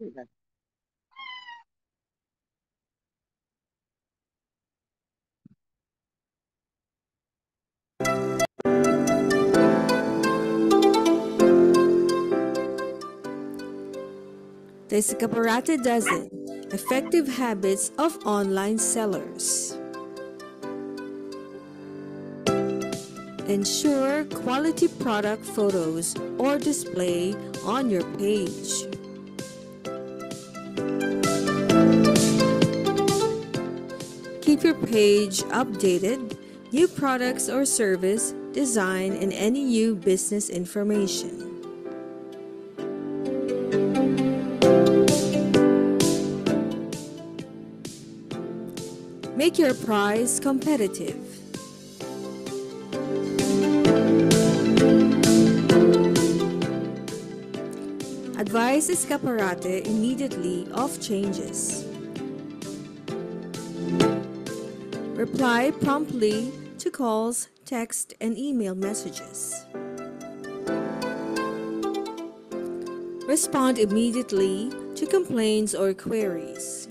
The Escaparate Dozen: Effective Habits of Online Sellers. Ensure quality product photos or display on your page. Keep your page updated, new products or service, design, and any new business information. Make your price competitive. Advise Escaparate immediately of changes. Reply promptly to calls, text, and email messages. Respond immediately to complaints or queries.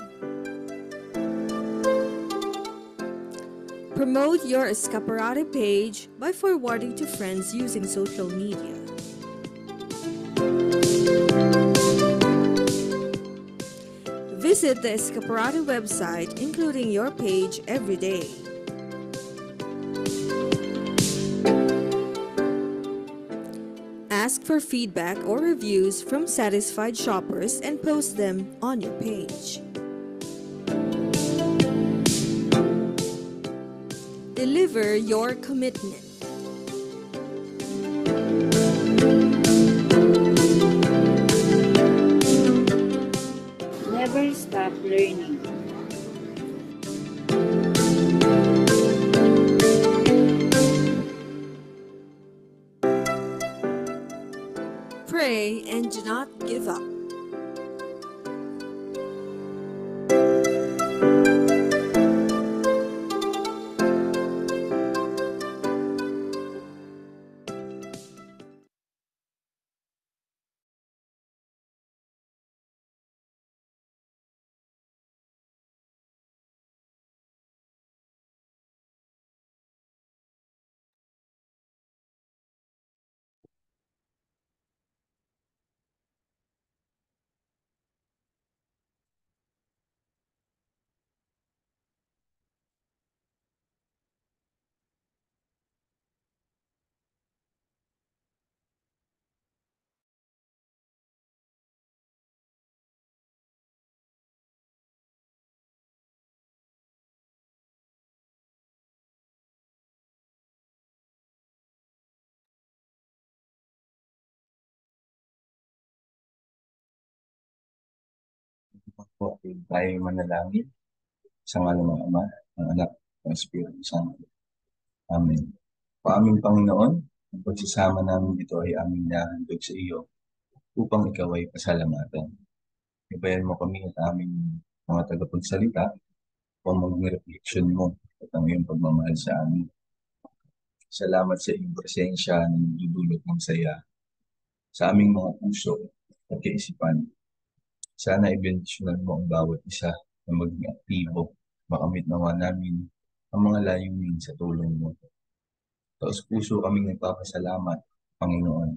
Promote your Escaparate page by forwarding to friends using social media. Visit the Escaparate website, including your page, every day. Ask for feedback or reviews from satisfied shoppers and post them on your page. Deliver your commitment. Never stop learning. Pray and do not give up. Po, tayo manalangin sa ngalan ng Ama, ng Anak, ng Espiritu Santo. Amen. O aming Panginoon, ang pagsasama namin dito ay aming nahandog sa iyo upang ikaw ay pasalamatan. Ibayan mo kami at aming mga tagapagsalita upang maging refleksyon mo at ang iyong pagmamahal sa amin. Salamat sa iyong presensya na nagdudulot ng saya sa aming mga puso at kaisipan. Sana ibendisyonan mo ang bawat isa na maging aktibo, makamit nawa namin ang mga layunin sa tulong mo. Taos puso kaming nagpapasalamat, Panginoon,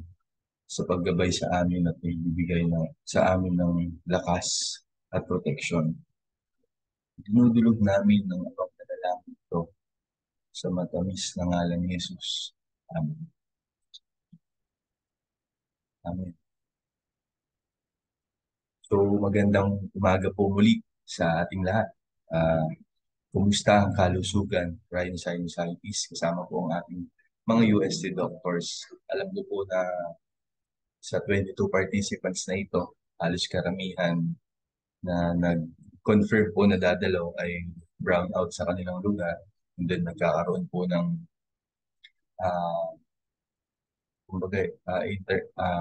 sa paggabay sa amin at nagbibigay sa amin ng lakas at proteksyon. Dinudulog namin ng abang na dalangin ito sa matamis na ngalan ni Jesus. Amen. Amen. So magandang umaga po muli sa ating lahat. Kumusta ang kalusugan, Ryan Sinusitis, kasama po ang ating mga UST doctors. Alam ko po na sa 22 participants na ito, halos karamihan na nag-confirm po na dadalaw ay brown out sa kanilang lugar. And then nagkakaroon po ng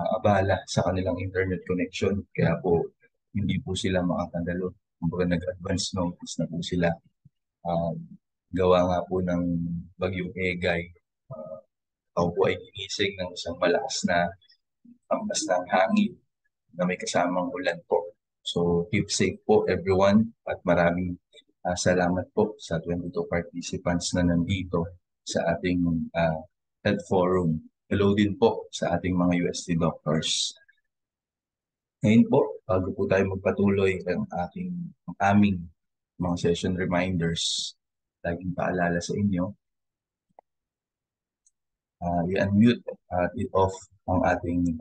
abala sa kanilang internet connection. Kaya po hindi po sila makakadalo. Kumbaga nag-advance notice na po sila. Gawa nga po ng bagyong Egay. Ako po ay ginising ng isang malakas na ampas ng hangin na may kasamang ulan po. So keep safe po everyone at maraming salamat po sa 22 participants na nandito sa ating health forum. Hello din po sa ating mga UST doctors. Ngayon po, bago po tayo magpatuloy ang aming mga session reminders, laging paalala sa inyo, i-unmute at i-off ang ating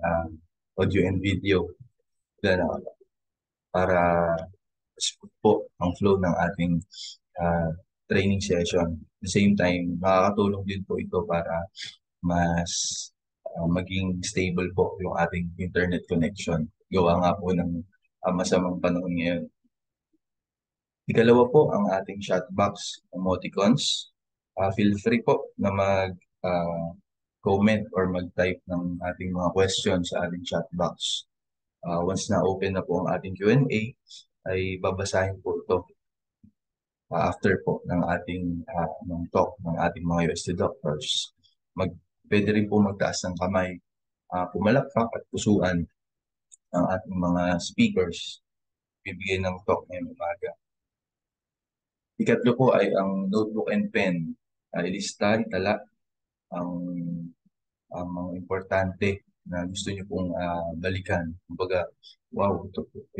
audio and video para smooth po ang flow ng ating training session. At the same time, makakatulong din po ito para mas maging stable po yung ating internet connection. Gawa nga po ng masamang panahon ngayon. Ikalawa po ang ating chat box emoticons. Feel free po na mag-comment or mag-type ng ating mga questions sa ating chat box. Once na open na po ang ating Q&A, ay babasahin po ito after po ng ating talk ng ating mga UST doctors. Pwede rin po magtaas ng kamay, pumalakpak at pusuan ang ating mga speakers. Bibigay ng talk ngayong umaga. Ikatlo po ay ang notebook and pen. Ilista, itala ang mga importante na gusto nyo pong balikan. Kumbaga, wow,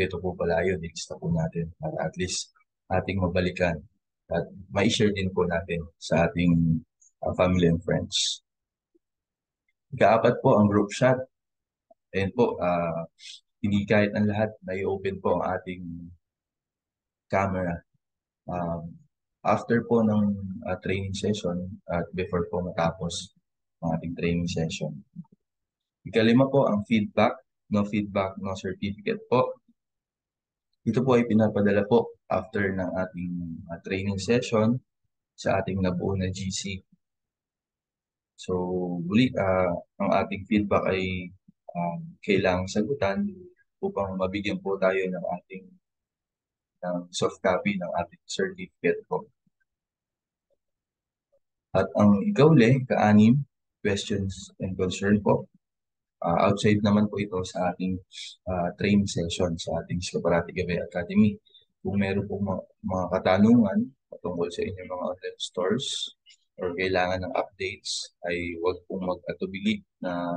ito po pala yun. Ilista po natin para at least ating mabalikan. At ma-share din po natin sa ating family and friends. Ikaapat po ang group chat. Ayan po, hindi kahit ang lahat na i-open po ang ating camera. After po ng training session at before po matapos ang ating training session. Ikalima po ang feedback, no certificate po. Ito po ay pinapadala po after ng ating training session sa ating nabuo na GC. So, muli, ang ating feedback ay kailangang sagutan upang mabigyan po tayo ng ating soft copy ng ating certificate po. At ang ikauli, ka-anim, questions and concern po. Outside naman po ito sa ating training session sa ating Scoparati Gabay Academy. Kung meron po mga katanungan patungkol sa inyong mga online stores or kailangan ng updates, ay huwag pong mag-atubili na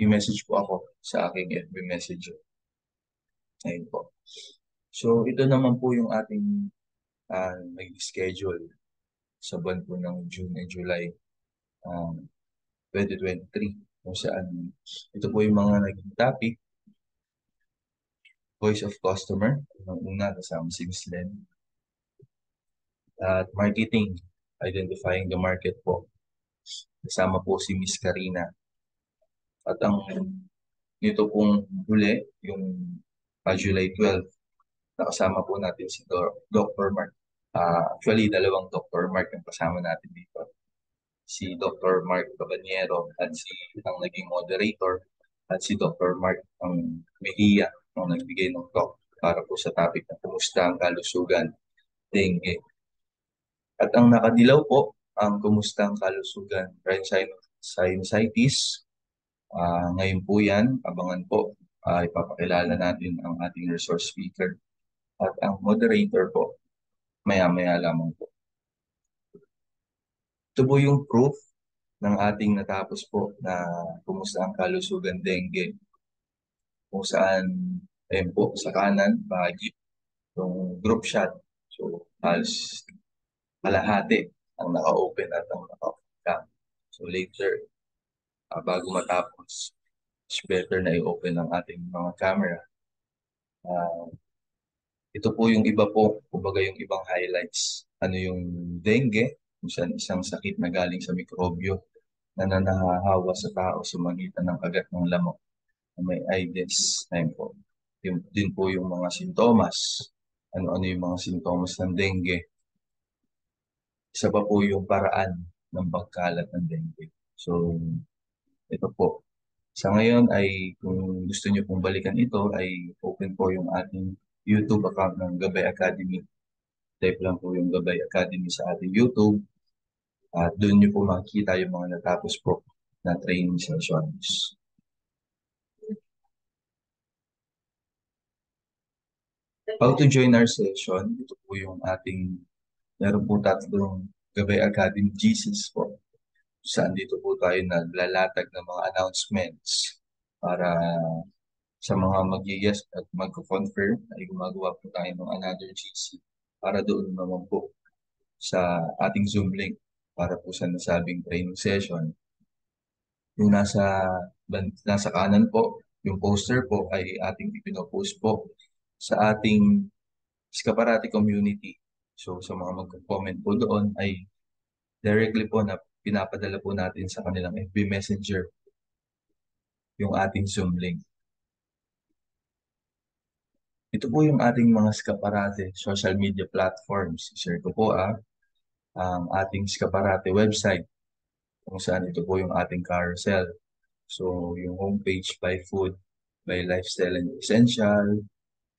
i-message po ako sa aking FB Messenger. Ayun po. So, ito naman po yung ating nag-schedule sa buwan po ng June and July 2023. Kung saan, ito po yung mga naging topic. Voice of Customer, ang una kasama si Ms. Len. At Marketing, Identifying the Market po. Kasama po si Ms. Karina. At ang nito pong huli, yung July 12, nakasama po natin si Dr. Mark. Actually, dalawang Dr. Mark ang kasama natin dito. Si Dr. Mark Cabanyero at ang naging moderator at si Dr. Mark ang Mejia ang nagbigay ng talk para po sa topic na kumusta ang kalusugan, dengue. At ang nakadilaw po ang kumusta ang kalusugan, sinusitis. Ngayon po yan, abangan po, ipapakilala natin ang ating resource speaker at ang moderator po, maya-maya lamang po. Ito po yung proof ng ating natapos po na kumusta ang kalusugan dengue. Kung saan, ayun po, sa kanan, bahagi, yung group shot. So, halos kalahati ang naka-open at ang naka-open. So, later, bago matapos, it's better na i-open ang ating mga camera. Ito po yung iba po, kumbaga yung ibang highlights. Ano yung dengue, kung saan isang sakit na galing sa mikrobyo na nananahawa sa tao sa magitan ng kagat ng lamok na may Aedes. Ayun po. Din po yung mga sintomas. Ano-ano yung mga sintomas ng dengue. Isa pa po yung paraan ng pagkalat ng dengue. So, ito po. Sa ngayon ay kung gusto niyo pong balikan ito ay open po yung ating YouTube account ng Gabay Academy. Type lang po yung Gabay Academy sa ating YouTube. At doon niyo po makikita yung mga natapos po na training sessions. How to join our session, ito po yung meron po tatlong Gabay Academy GCs po. Saan dito po tayo naglalatag ng mga announcements para sa mga mag-yes at mag-confirm ay gumagawa po tayo ng another GC para doon naman po sa ating Zoom link para po sa nasabing training session. Yung nasa kanan po, yung poster po ay ating ipinopost po sa ating Scaparate community. So sa mga mag-comment po doon ay directly po na pinapadala po natin sa kanilang FB Messenger yung ating Zoom link. Ito po yung ating mga Scaparate social media platforms. Share ko po ang ating Scaparate website kung saan ito po yung ating carousel. So yung homepage by food, by lifestyle and essential.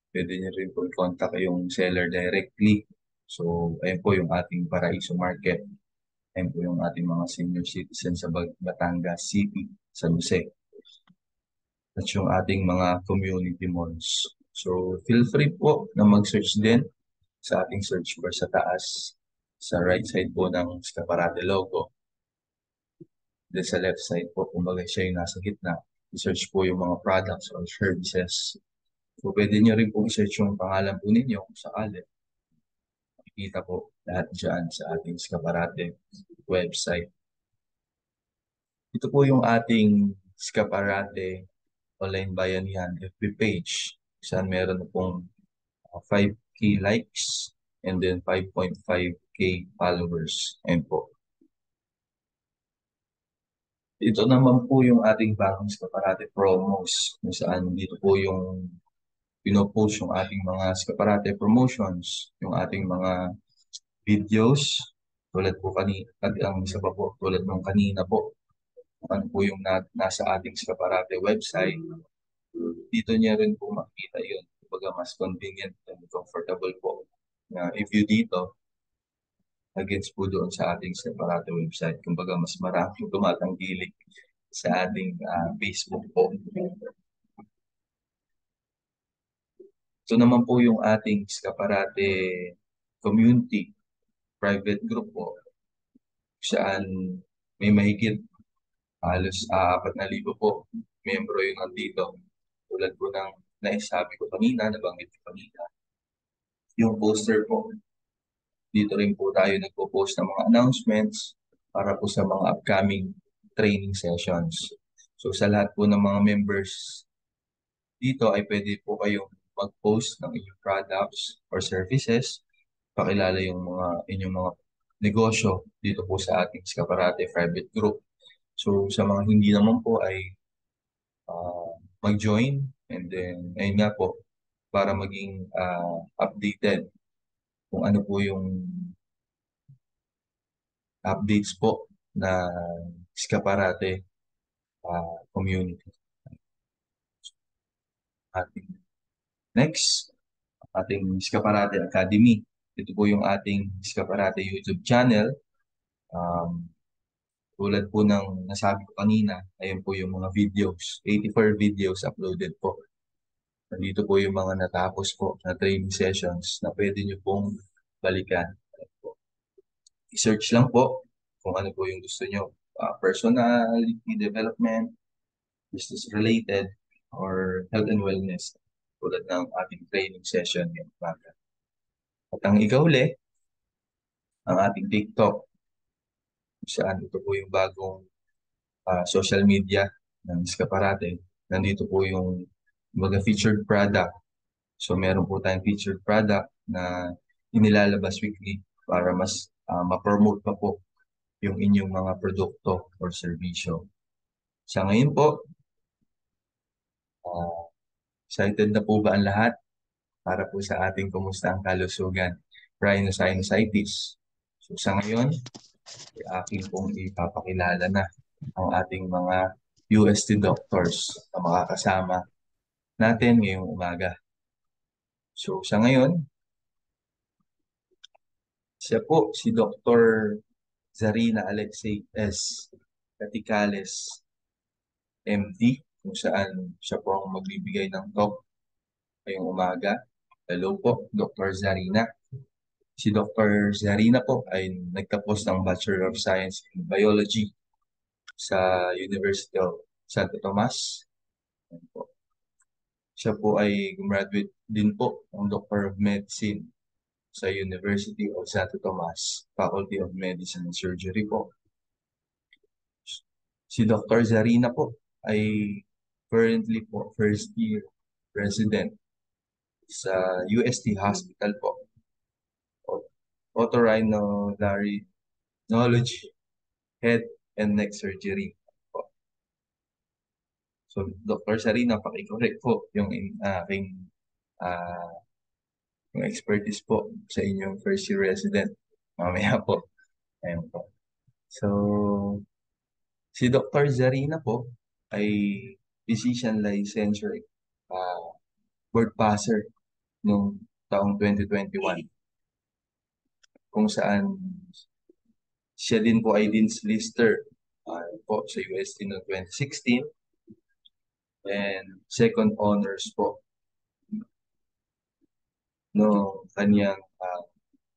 Pwede niyo rin po i-contact yung seller directly. So ayun po yung ating Paraiso Market. Ayun po yung ating mga senior citizens sa Batangas City, San Jose. At yung ating mga community malls. So, feel free po na mag-search din sa ating search bar sa taas, sa right side po ng Scaparate logo. Then sa left side po, kumbaga siya yung nasa gitna. I-search po yung mga products or services. So, pwede nyo rin po i-search yung pangalan po ninyo kung sakali. Makikita po lahat dyan sa ating Scaparate website. Ito po yung ating Scaparate Online Bayanihan FB page. Saan meron pong 5K likes and then 5.5K followers. Ayun po. Ito naman po yung ating bagong Scaparate promos kung saan dito po yung pinopost yung ating mga Scaparate promotions, yung ating mga videos, tulad po kanina, at ang isa pa po, tulad ng kanina po, ano po yung nasa ating Scaparate website, dito niya rin po makita yun. Kumbaga mas convenient and comfortable po na i-view dito against po doon sa ating separate website. Kumbaga, mas maraming tumatanggilik sa ating Facebook po. Ito naman po yung ating Scaparate community private group po saan may mahigit halos 4,000 po membro yung nandito. Tulad po ng naisabi ko kanina, nabanggit ko kanina. Yung poster po, dito rin po tayo nagpo-post ng mga announcements para po sa mga upcoming training sessions. So sa lahat po ng mga members dito ay pwede po kayong mag-post ng inyong products or services, pakilala yung inyong mga negosyo dito po sa ating Scaparate private group. So sa mga hindi naman po ay mag-join and then ayun nga po para maging updated kung ano po yung updates po na Scaparate community. Ating next, ating Scaparate Academy. Ito po yung ating Scaparate YouTube channel. Tulad po ng nasabi ko kanina, ayun po yung mga videos. 84 videos uploaded po. Nandito po yung mga natapos po na training sessions na pwede nyo pong balikan. I-search lang po kung ano po yung gusto nyo. Personality development, business related, or health and wellness. Tulad ng ating training session ngayong umaga. At ang ikauli, ang ating TikTok. Saan ito po yung bagong social media ng Scaparate. Nandito po yung mga featured product. So meron po tayong featured product na inilalabas weekly para mas ma-promote pa po yung inyong mga produkto or serbisyo. Sa ngayon po, excited na po ba ang lahat para po sa ating kumusta ang kalusugan? Rhinosinusitis. So sa ngayon, aking pong ipapakilala na ang ating mga UST doctors na makakasama natin ngayong umaga. So sa ngayon, siya po si Dr. Zarina Alexei S. Caticales, MD, kung saan siya po ang magbibigay ng talk ngayong umaga. Hello po, Dr. Zarina. Si Dr. Zarina po ay nagtapos ng Bachelor of Science in Biology sa University of Santo Tomas. Ayan po. Siya po ay gumraduate din po ng Doctor of Medicine sa University of Santo Tomas, Faculty of Medicine and Surgery po. Si Dr. Zarina po ay currently po first year resident sa UST Hospital po. Otorhinolaryngology, Head and Neck Surgery po. So, Dr. Zarina, paki-correct po yung aking ah, yung expertise po sa inyong first year resident. Mamaya po. Ayan po. So, si Dr. Zarina po ay physician licensure board passer noong taong 2021 kung saan siya din po ay Dean's Lister po sa UST noong 2016 and second honors po no kanyang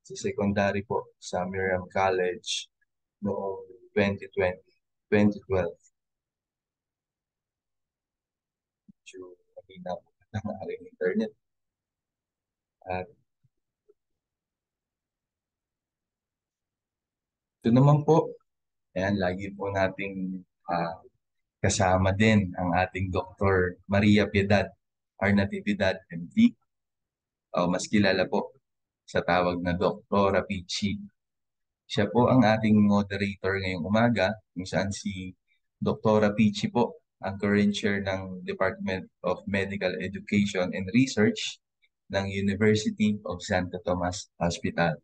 sa secondary po sa Miriam College noong 2020, 2012. Medyo mahina po ang aking internet. At ito naman po, ayan, lagi po nating kasama din ang ating Dr. Maria Piedad Arnatividad, MD. Mas kilala po sa tawag na Doktora Pichi. Siya po ang ating moderator ngayong umaga, kung saan si Doktora Pichi po ang current chair ng Department of Medical Education and Research ng University of Santo Tomas Hospital.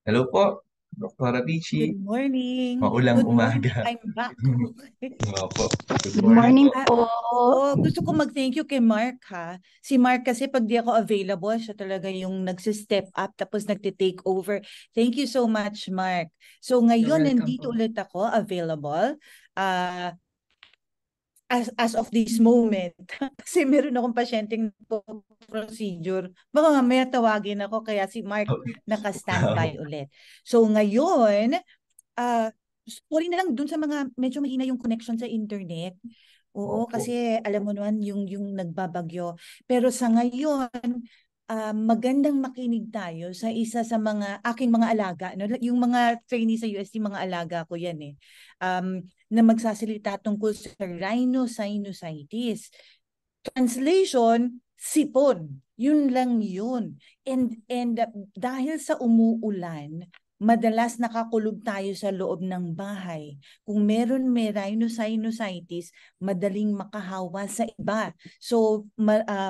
Hello po, Doktora Pichi. Good morning. Maulang Good morning. umaga. I'm back. Opo. Good Good morning po. po. Gusto ko mag-thank you kay Mark ha. Si Mark kasi pag di ako available, siya talaga yung nagsi-step up tapos nagti-take over. Thank you so much, Mark. So ngayon nandito ulit ako available. As of this moment, kasi meron akong pasyenteng procedure, baka mamaya tawagin ako kaya si Mark naka-standby ulit. So ngayon, sorry na lang dun sa mga medyo mahina yung connection sa internet. Oo, kasi alam mo naman yung nagbabagyo. Pero sa ngayon, magandang makinig tayo sa isa sa mga aking mga alaga, no? Yung mga trainee sa UST, mga alaga ko yan eh. Na magsasalita tungkol sa rhinosinusitis. Translation, sipon. Yun lang yun. And dahil sa umuulan, madalas nakakulog tayo sa loob ng bahay. Kung may rhinosinusitis, madaling makahawa sa iba. So,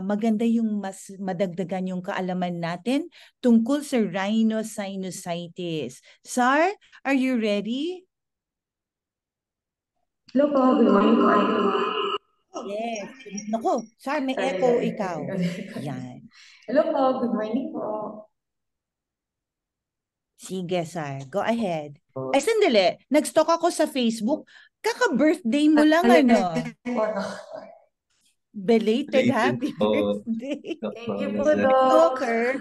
maganda yung mas madagdagan yung kaalaman natin tungkol sa rhinosinusitis. Sar, are you ready? Hello po, good morning po everyone. Yes. Naku, Sar, may echo ikaw. Yan. Hello po, good morning po. Sige, Sar. Go ahead. Ay, sandali. Nag-stalk ako sa Facebook. Kaka-birthday mo lang, ano? Belated happy birthday. Thank you po, Doc. Stalker.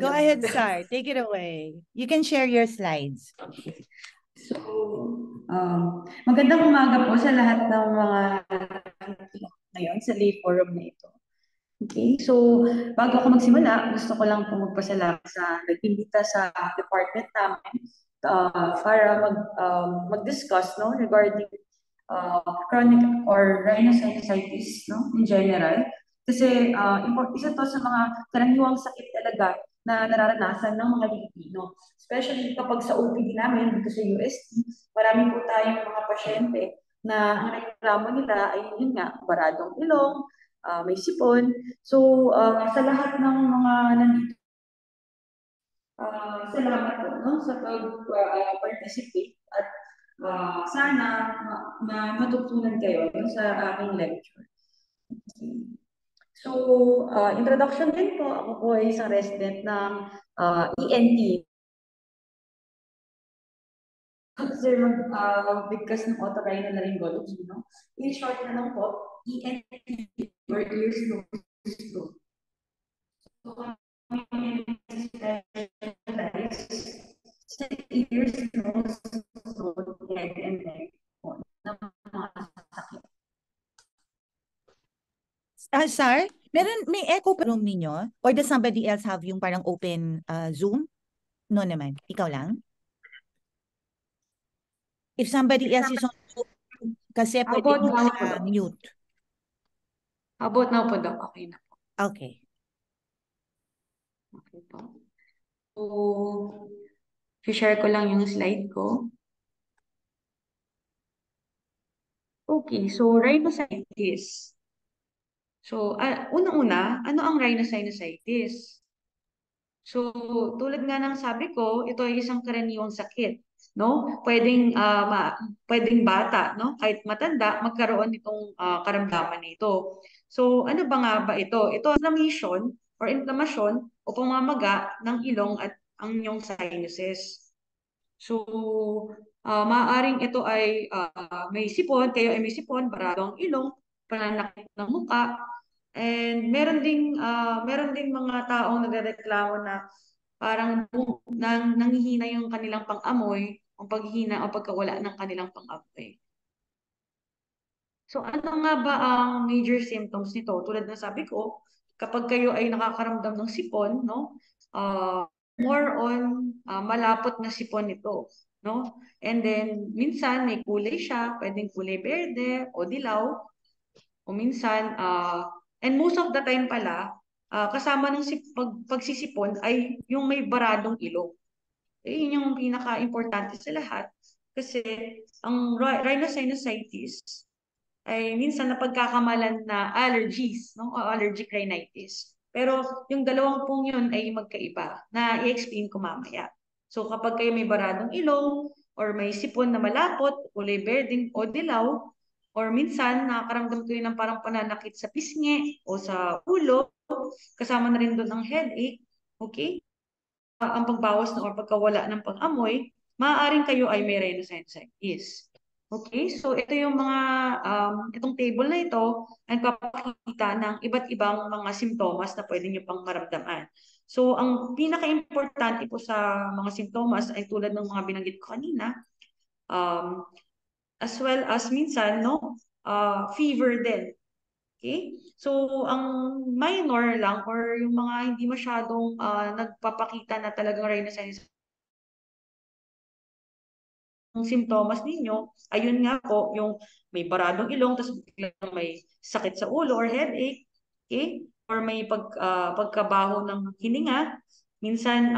Go ahead, Sar. Take it away. You can share your slides. So, magandang umaga po sa lahat ng mga ngayon sa Lay Forum na ito. Okay, so bago ako magsimula, gusto ko lang po magpasalamat sa nag-imbita sa department namin para mag-discuss no, regarding chronic or rhinosinusitis no, in general. Kasi isa to sa mga karaniwang sakit talaga na nararanasan ng mga Pilipino. Especially kapag sa OPD namin dito sa UST, marami po tayong mga pasyente na ang reklamo nila ay yun nga, baradong ilong, may sipon. So, sa lahat ng mga nandito, salamat po no, sa pag-participate at sana matutunan kayo no, sa aking lecture. Okay. So, introduction din po, ako po ay isang resident ng ENT. Sir, bigkas ng otorhinolaryngology, no? In short na lang po, ENT or ears, nose, group. So, ang specialized sa ears, nose, throat, head, and neck po, ng mga sakit. Sir, may echo pa room ninyo? Or does somebody else have yung parang open Zoom? No naman. Ikaw lang? If somebody else is on Zoom, kasi How pwede about now po, Doc? mute. How about now po, Doc? Okay na po. Okay. Okay po. So, share ko lang yung slide ko. Okay, so rhinosinusitis. So, unang-una, ano ang rhinosinusitis? So, tulad nga ng sabi ko, ito ay isang karaniwang sakit, no? Pwedeng bata, no? Kahit matanda, magkaroon nitong karamdaman nito. So, ano ba nga ba ito? Ito inflammation o pamamaga ng ilong at ang inyong sinuses. So, maaaring ito ay may sipon, kayo ay may sipon, barado ang ilong, pananakit ng muka, and meron ding mga taong nagrereklamo na parang nanghihina yung kanilang pang-amoy, ang paghihina o pagkawala ng kanilang pang-amoy. So ano nga ba ang major symptoms nito? Tulad na sabi ko, kapag kayo ay nakakaramdam ng sipon, no? More on malapot na sipon ito, no? And then minsan may kulay siya, pwedeng kulay berde o dilaw, o minsan and most of the time pala kasama ng pagsisipon ay yung may baradong ilong. Yun yung pinaka-importante sa lahat kasi ang rhinosinusitis ay minsan napagkakamalan na allergies, no? O allergic rhinitis. Pero yung dalawang pong yun ay magkaiba na i-explain ko mamaya. So kapag kayo may baradong ilong or may sipon na malapot, kulay berdeng o dilaw, or minsan nakakaramdam kayo ng parang pananakit sa pisngi o sa ulo, kasama na rin doon ang headache, okay? Ang pagbawas ng or pagkawala ng pang-amoy, maaaring kayo ay may rhinosinusitis. Okay, so ito yung mga, itong table na ito ay papakita ng iba't ibang mga simptomas na pwede nyo pang maramdaman. So ang pinaka-importante po sa mga simptomas ay tulad ng mga binanggit ko kanina, as well as minsan, no, fever din. Okay? So, ang minor lang or yung mga hindi masyadong nagpapakita na talagang rhinosinusitis ang simptomas ninyo, ayun nga po, yung may baradong ilong, tapos biglang may sakit sa ulo or headache, okay? Or may pagkabaho ng hininga, minsan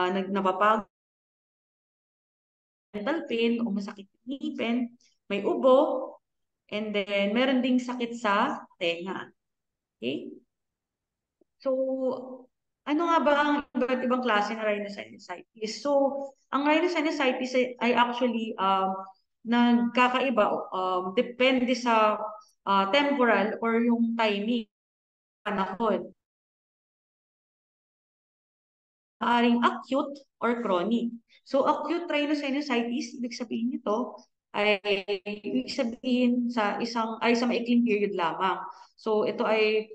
napapagod, mental pain o masakit ng ngipin, may ubo, and then meron ding sakit sa tenga. Okay? So, ano nga ba ang iba't ibang klase ng rhinosinusitis? So, ang rhinosinusitis ay actually nagkakaiba, depende sa temporal or yung timing, panahon. Maaring acute or chronic. So, acute rhinosinusitis, ibig sabihin nito, ay ibig sabihin sa maikling period lamang. So, ito ay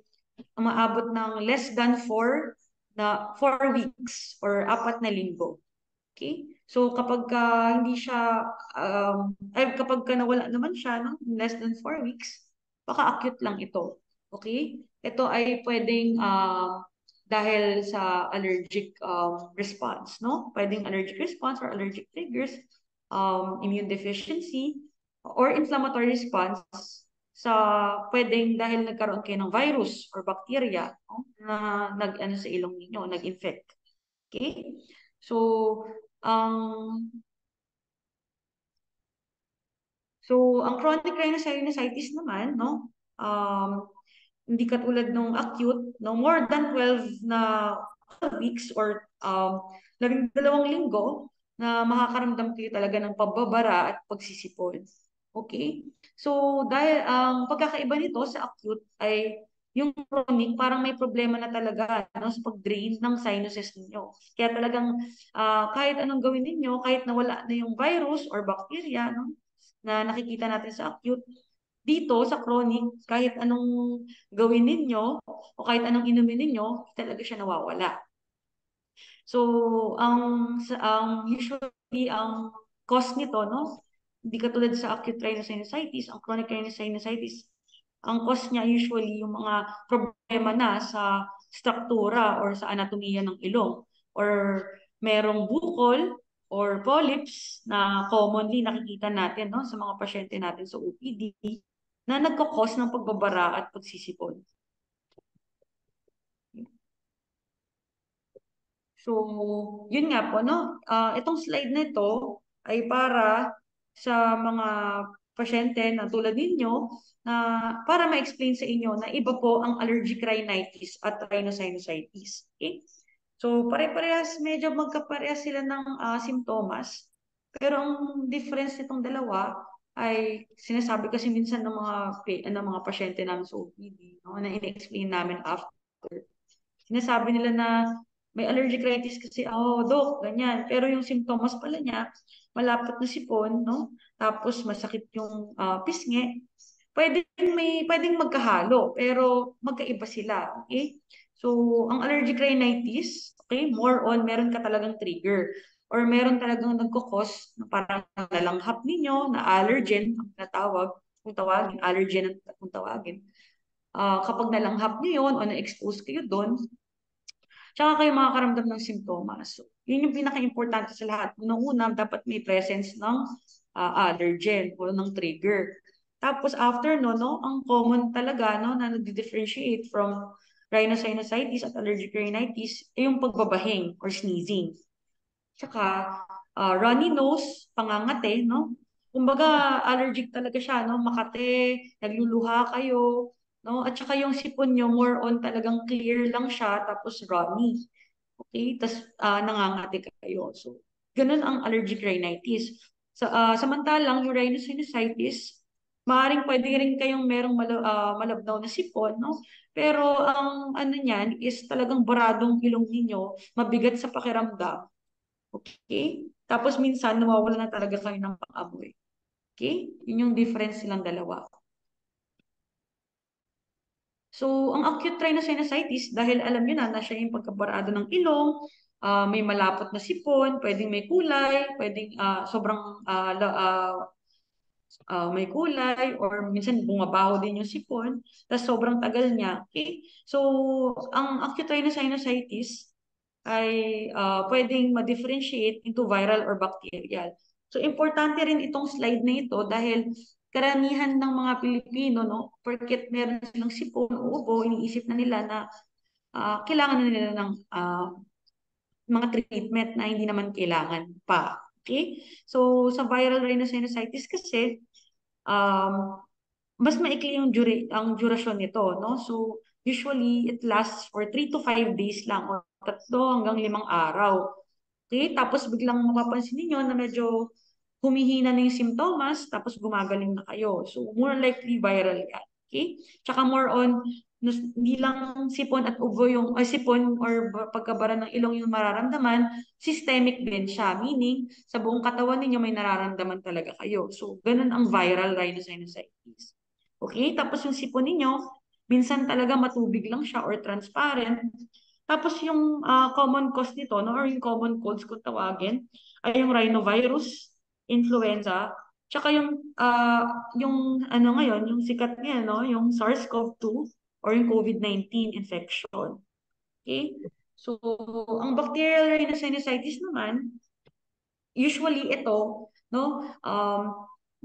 umaabot ng less than 4 weeks or 4 na linggo. Okay? So kapag hindi siya kapag nawala naman siya no, less than 4 weeks, baka acute lang ito. Okay? Ito ay pwedeng dahil sa allergic response, no? Pwedeng allergic response or allergic triggers, immune deficiency or inflammatory response sa pwedeng dahil nagkaroon kayo ng virus or bacteria, no, na nag-ano sa ilong ninyo, nag-infect. Okay? So, ang chronic rhinosinusitis naman, no, hindi katulad nung acute, no, more than 12 na weeks or 12 linggo na makakaramdam kayo talaga ng pambabara at pagsisipon. Okay? So, dahil ang pagkakaiba nito sa acute ay yung chronic, parang may problema na talaga no, sa pag-drain ng sinuses ninyo. Kaya talagang kahit anong gawin ninyo, kahit nawala na yung virus or bacteria no, na nakikita natin sa acute, dito sa chronic, kahit anong gawin ninyo o kahit anong inumin ninyo, talaga siya nawawala. So, usually, ang cause nito, no? Hindi katulad sa acute rhinosinusitis, ang chronic rhinosinusitis, ang cause niya usually yung mga problema na sa struktura or sa anatomiya ng ilong or merong bukol or polyps na commonly nakikita natin, no, sa mga pasyente natin sa OPD na nagkakos ng pagbabara at pagsisipon. So, yun nga po, no? Itong slide na ito ay para sa mga pasyente na tulad ninyo na para ma-explain sa inyo na iba po ang allergic rhinitis at rhinosinusitis. Okay? So, pare-parehas, medyo magkaparehas sila ng simptomas. Pero ang difference nitong dalawa ay sinasabi kasi minsan ng mga pasyente namin sa OPD, no, na in-explain namin after. Sinasabi nila na may allergic rhinitis kasi, doc, ganyan. Pero yung simptomas pala niya, malapot na sipon, no? Tapos masakit yung pisngi. Pwedeng magkahalo, pero magkaiba sila, okay? So, ang allergic rhinitis, okay, more on meron ka talagang trigger or meron talagang nagkukos na parang nalanghap ninyo na allergen, ang natawag, kung tawagin, allergen ang kung tawagin. Kapag nalanghap niyo yun o na-expose kayo doon, tsaka kayo makakaramdam ng simptomas. So, yun yung pinaka-importante sa lahat. Unang-una, dapat may presence ng allergen o ng trigger. Tapos after no, ang common talaga no, na nag-differentiate from rhinosinusitis at allergic rhinitis ay yung pagbabahing or sneezing. Tsaka runny nose, pangangate, no? Kumbaga allergic talaga siya, no? Makate, nagluluha kayo, no? At saka yung sipon nyo more on talagang clear lang siya tapos runny. Okay? Tapos nangangati kayo. So, ganun ang allergic rhinitis. Samantalang yung rhinosinusitis, maaaring pwede rin kayong merong malabnaw na sipon, no? Pero ang ano niyan is talagang baradong ilong ninyo, mabigat sa pakiramdam. Okay? Tapos minsan nawawala na talaga kayo ng pang-amoy. Okay? Yun yung difference silang dalawa. So, ang acute rhinosinusitis, dahil alam nyo na siya yung pagkabarado ng ilong, may malapot na sipon, pwedeng may kulay, pwedeng sobrang may kulay, or minsan bumabaho din yung sipon, tapos sobrang tagal niya. Okay? So, ang acute rhinosinusitis ay pwedeng ma-differentiate into viral or bacterial. So, importante rin itong slide na ito dahil karamihan ng mga Pilipino, no, porket meron silang sipon o ubo, iniisip na nila na kailangan na nila ng mga treatment na hindi naman kailangan pa. Okay? So, sa viral rhinosinusitis kasi, mas maikli yung ang durasyon nito, no? So, usually, it lasts for 3 to 5 days lang o 3 hanggang 5 araw. Okay? Tapos biglang mapapansin niyo na medyo humihina na yung simptomas, tapos gumagaling na kayo. So, more likely viral yan. Okay? Tsaka more on, hindi lang sipon at ubo yung, sipon or pagkabara ng ilong yung mararamdaman, systemic din siya. Meaning, sa buong katawan ninyo may nararamdaman talaga kayo. So, ganun ang viral rhinosinusitis. Okay? Tapos yung sipon ninyo, minsan talaga matubig lang siya or transparent. Tapos yung common cause nito, no, or yung common colds kung tawagin, ay yung rhinovirus, influenza, tsaka yung ano ngayon, yung sikat niya, no, yung SARS-CoV-2 or yung COVID-19 infection. Okay? So, ang bacterial rhinosinusitis naman, usually ito, no,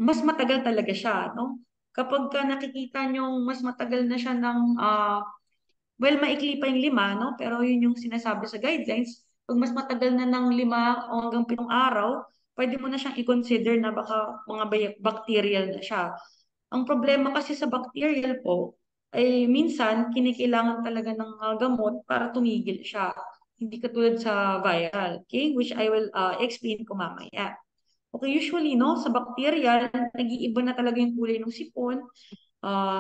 mas matagal talaga siya, no? Kapag ka nakikita nyo mas matagal na siya ng well, maikli pa yung 5, no? Pero yun yung sinasabi sa guidelines. Pag mas matagal na ng 5 o hanggang 7 araw, pwede mo na siyang i-consider na baka mga bacterial na siya. Ang problema kasi sa bacterial po, ay minsan kinikailangan talaga ng gamot para tumigil siya. Hindi katulad sa viral, okay? Which I will explain ko mamaya. Okay, usually, no, sa bacterial, nag-iiba na talaga yung kulay ng sipon.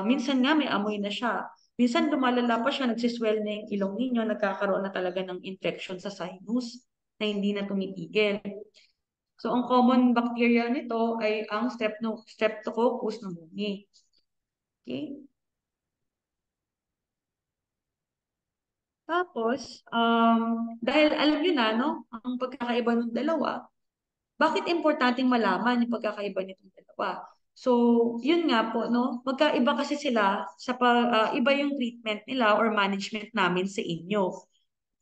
Minsan nga may amoy na siya. Minsan lumalala pa siya, nagsiswell na yung ilong ninyo, nagkakaroon na talaga ng infection sa sinus na hindi na tumitigil. So, ang common bacteria nito ay ang Streptococcus pneumoniae. Okay? Tapos, dahil alam nyo na, no, ang pagkakaiba ng dalawa, bakit importanteng malaman yung pagkakaiba nitong dalawa? So, yun nga po, no, magkaiba kasi sila sa iba yung treatment nila or management namin sa inyo.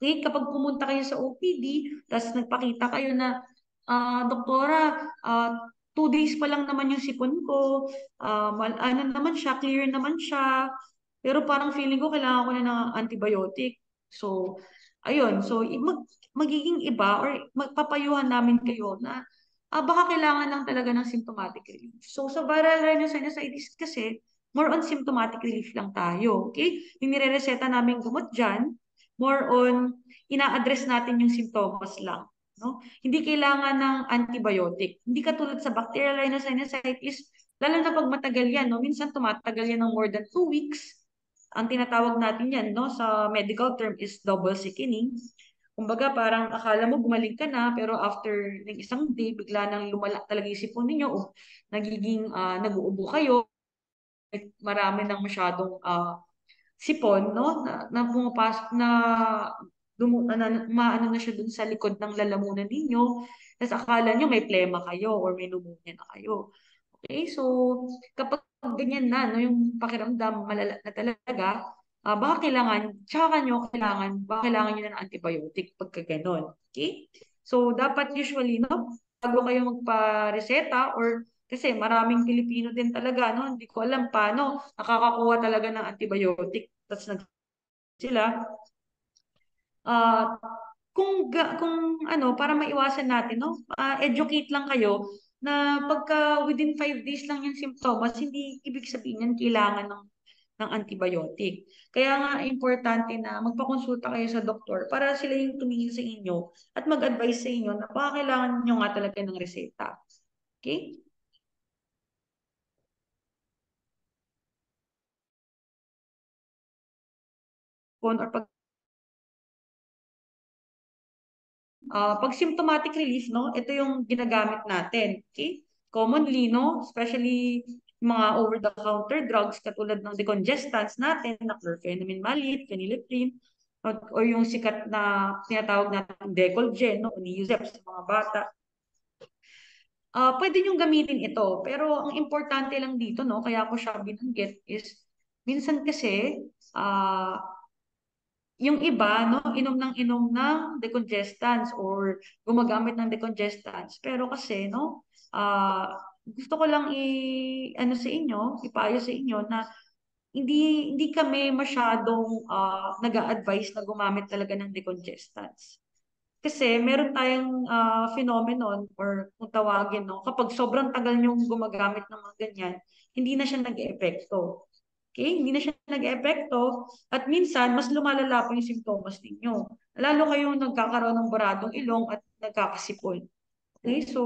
Okay, kapag pumunta kayo sa OPD, tapos nagpakita kayo na, doktora, 2 days pa lang naman yung sipon ko, ano naman siya, clear naman siya, pero parang feeling ko kailangan ko na ng antibiotic. So, ayun, so magiging iba or magpapayuhan namin kayo na baka kailangan lang talaga ng symptomatic relief. So, sa viral rhinosinusitis kasi, more on symptomatic relief lang tayo, okay? Yung nire-reseta namin gamot dyan, more on ina-address natin yung symptoms lang. No? Hindi kailangan ng antibiotic. Hindi katulad sa bacterial rhinosinusitis, lalo na pag matagal yan, no? Minsan tumatagal yan ng more than 2 weeks. Ang tinatawag natin yan, no, sa medical term is double sickening. Kumbaga, parang akala mo gumaling ka na, pero after ng isang day, bigla nang lumala talaga yung sipon ninyo o nagiging nag-uubo kayo, marami nang masyadong sipon, no, na pumapasok na maano na siya dun sa likod ng lalamunan ninyo. Tapos akala nyo may plema kayo or may pneumonia na kayo. Okay, so kapag ganyan na, no, yung pakiramdam malala na talaga, baka kailangan nyo na ng antibiotic pagka ganon. Okay? So, dapat usually, no, bago kayo magpa-reseta or kasi maraming Pilipino din talaga, no, hindi ko alam paano nakakakuha talaga ng antibiotic tapos sila. Kung ano, para maiwasan natin, no, educate lang kayo na pagka within 5 days lang yung symptoms, hindi ibig sabihin yan kailangan ng antibiotic. Kaya nga importante na magpakonsulta kayo sa doktor para sila yung tumingin sa inyo at mag-advise sa inyo na baka kailangan nyo nga talaga ng reseta. Okay? Or pag symptomatic relief, no, ito yung ginagamit natin. Okay? Commonly, no, especially mga over-the-counter drugs katulad ng decongestants natin, na chlorpheniramine maleate, phenylephrine, or yung sikat na tinatawag natin Decolgen, no, Neosep sa mga bata. Pwede niyong gamitin ito, pero ang importante lang dito, no, kaya ko siya binanggit is, minsan kasi, yung iba, no, inom ng decongestants or gumagamit ng decongestants. Pero kasi, no, gusto ko lang ano sa inyo, ipayo sa inyo na hindi kami masyadong nag-a-advise na gumamit talaga ng decongestants. Kasi meron tayong phenomenon or kung tawagin, no, kapag sobrang tagal niyong gumagamit ng mga ganyan, hindi na siya nag-eepekto. Okay? Hindi na siya nag-epekto at minsan mas lumalala pa yung simptomas ninyo. Lalo kayong nagkakaroon ng baradong ilong at nagkakasipon. Okay? So,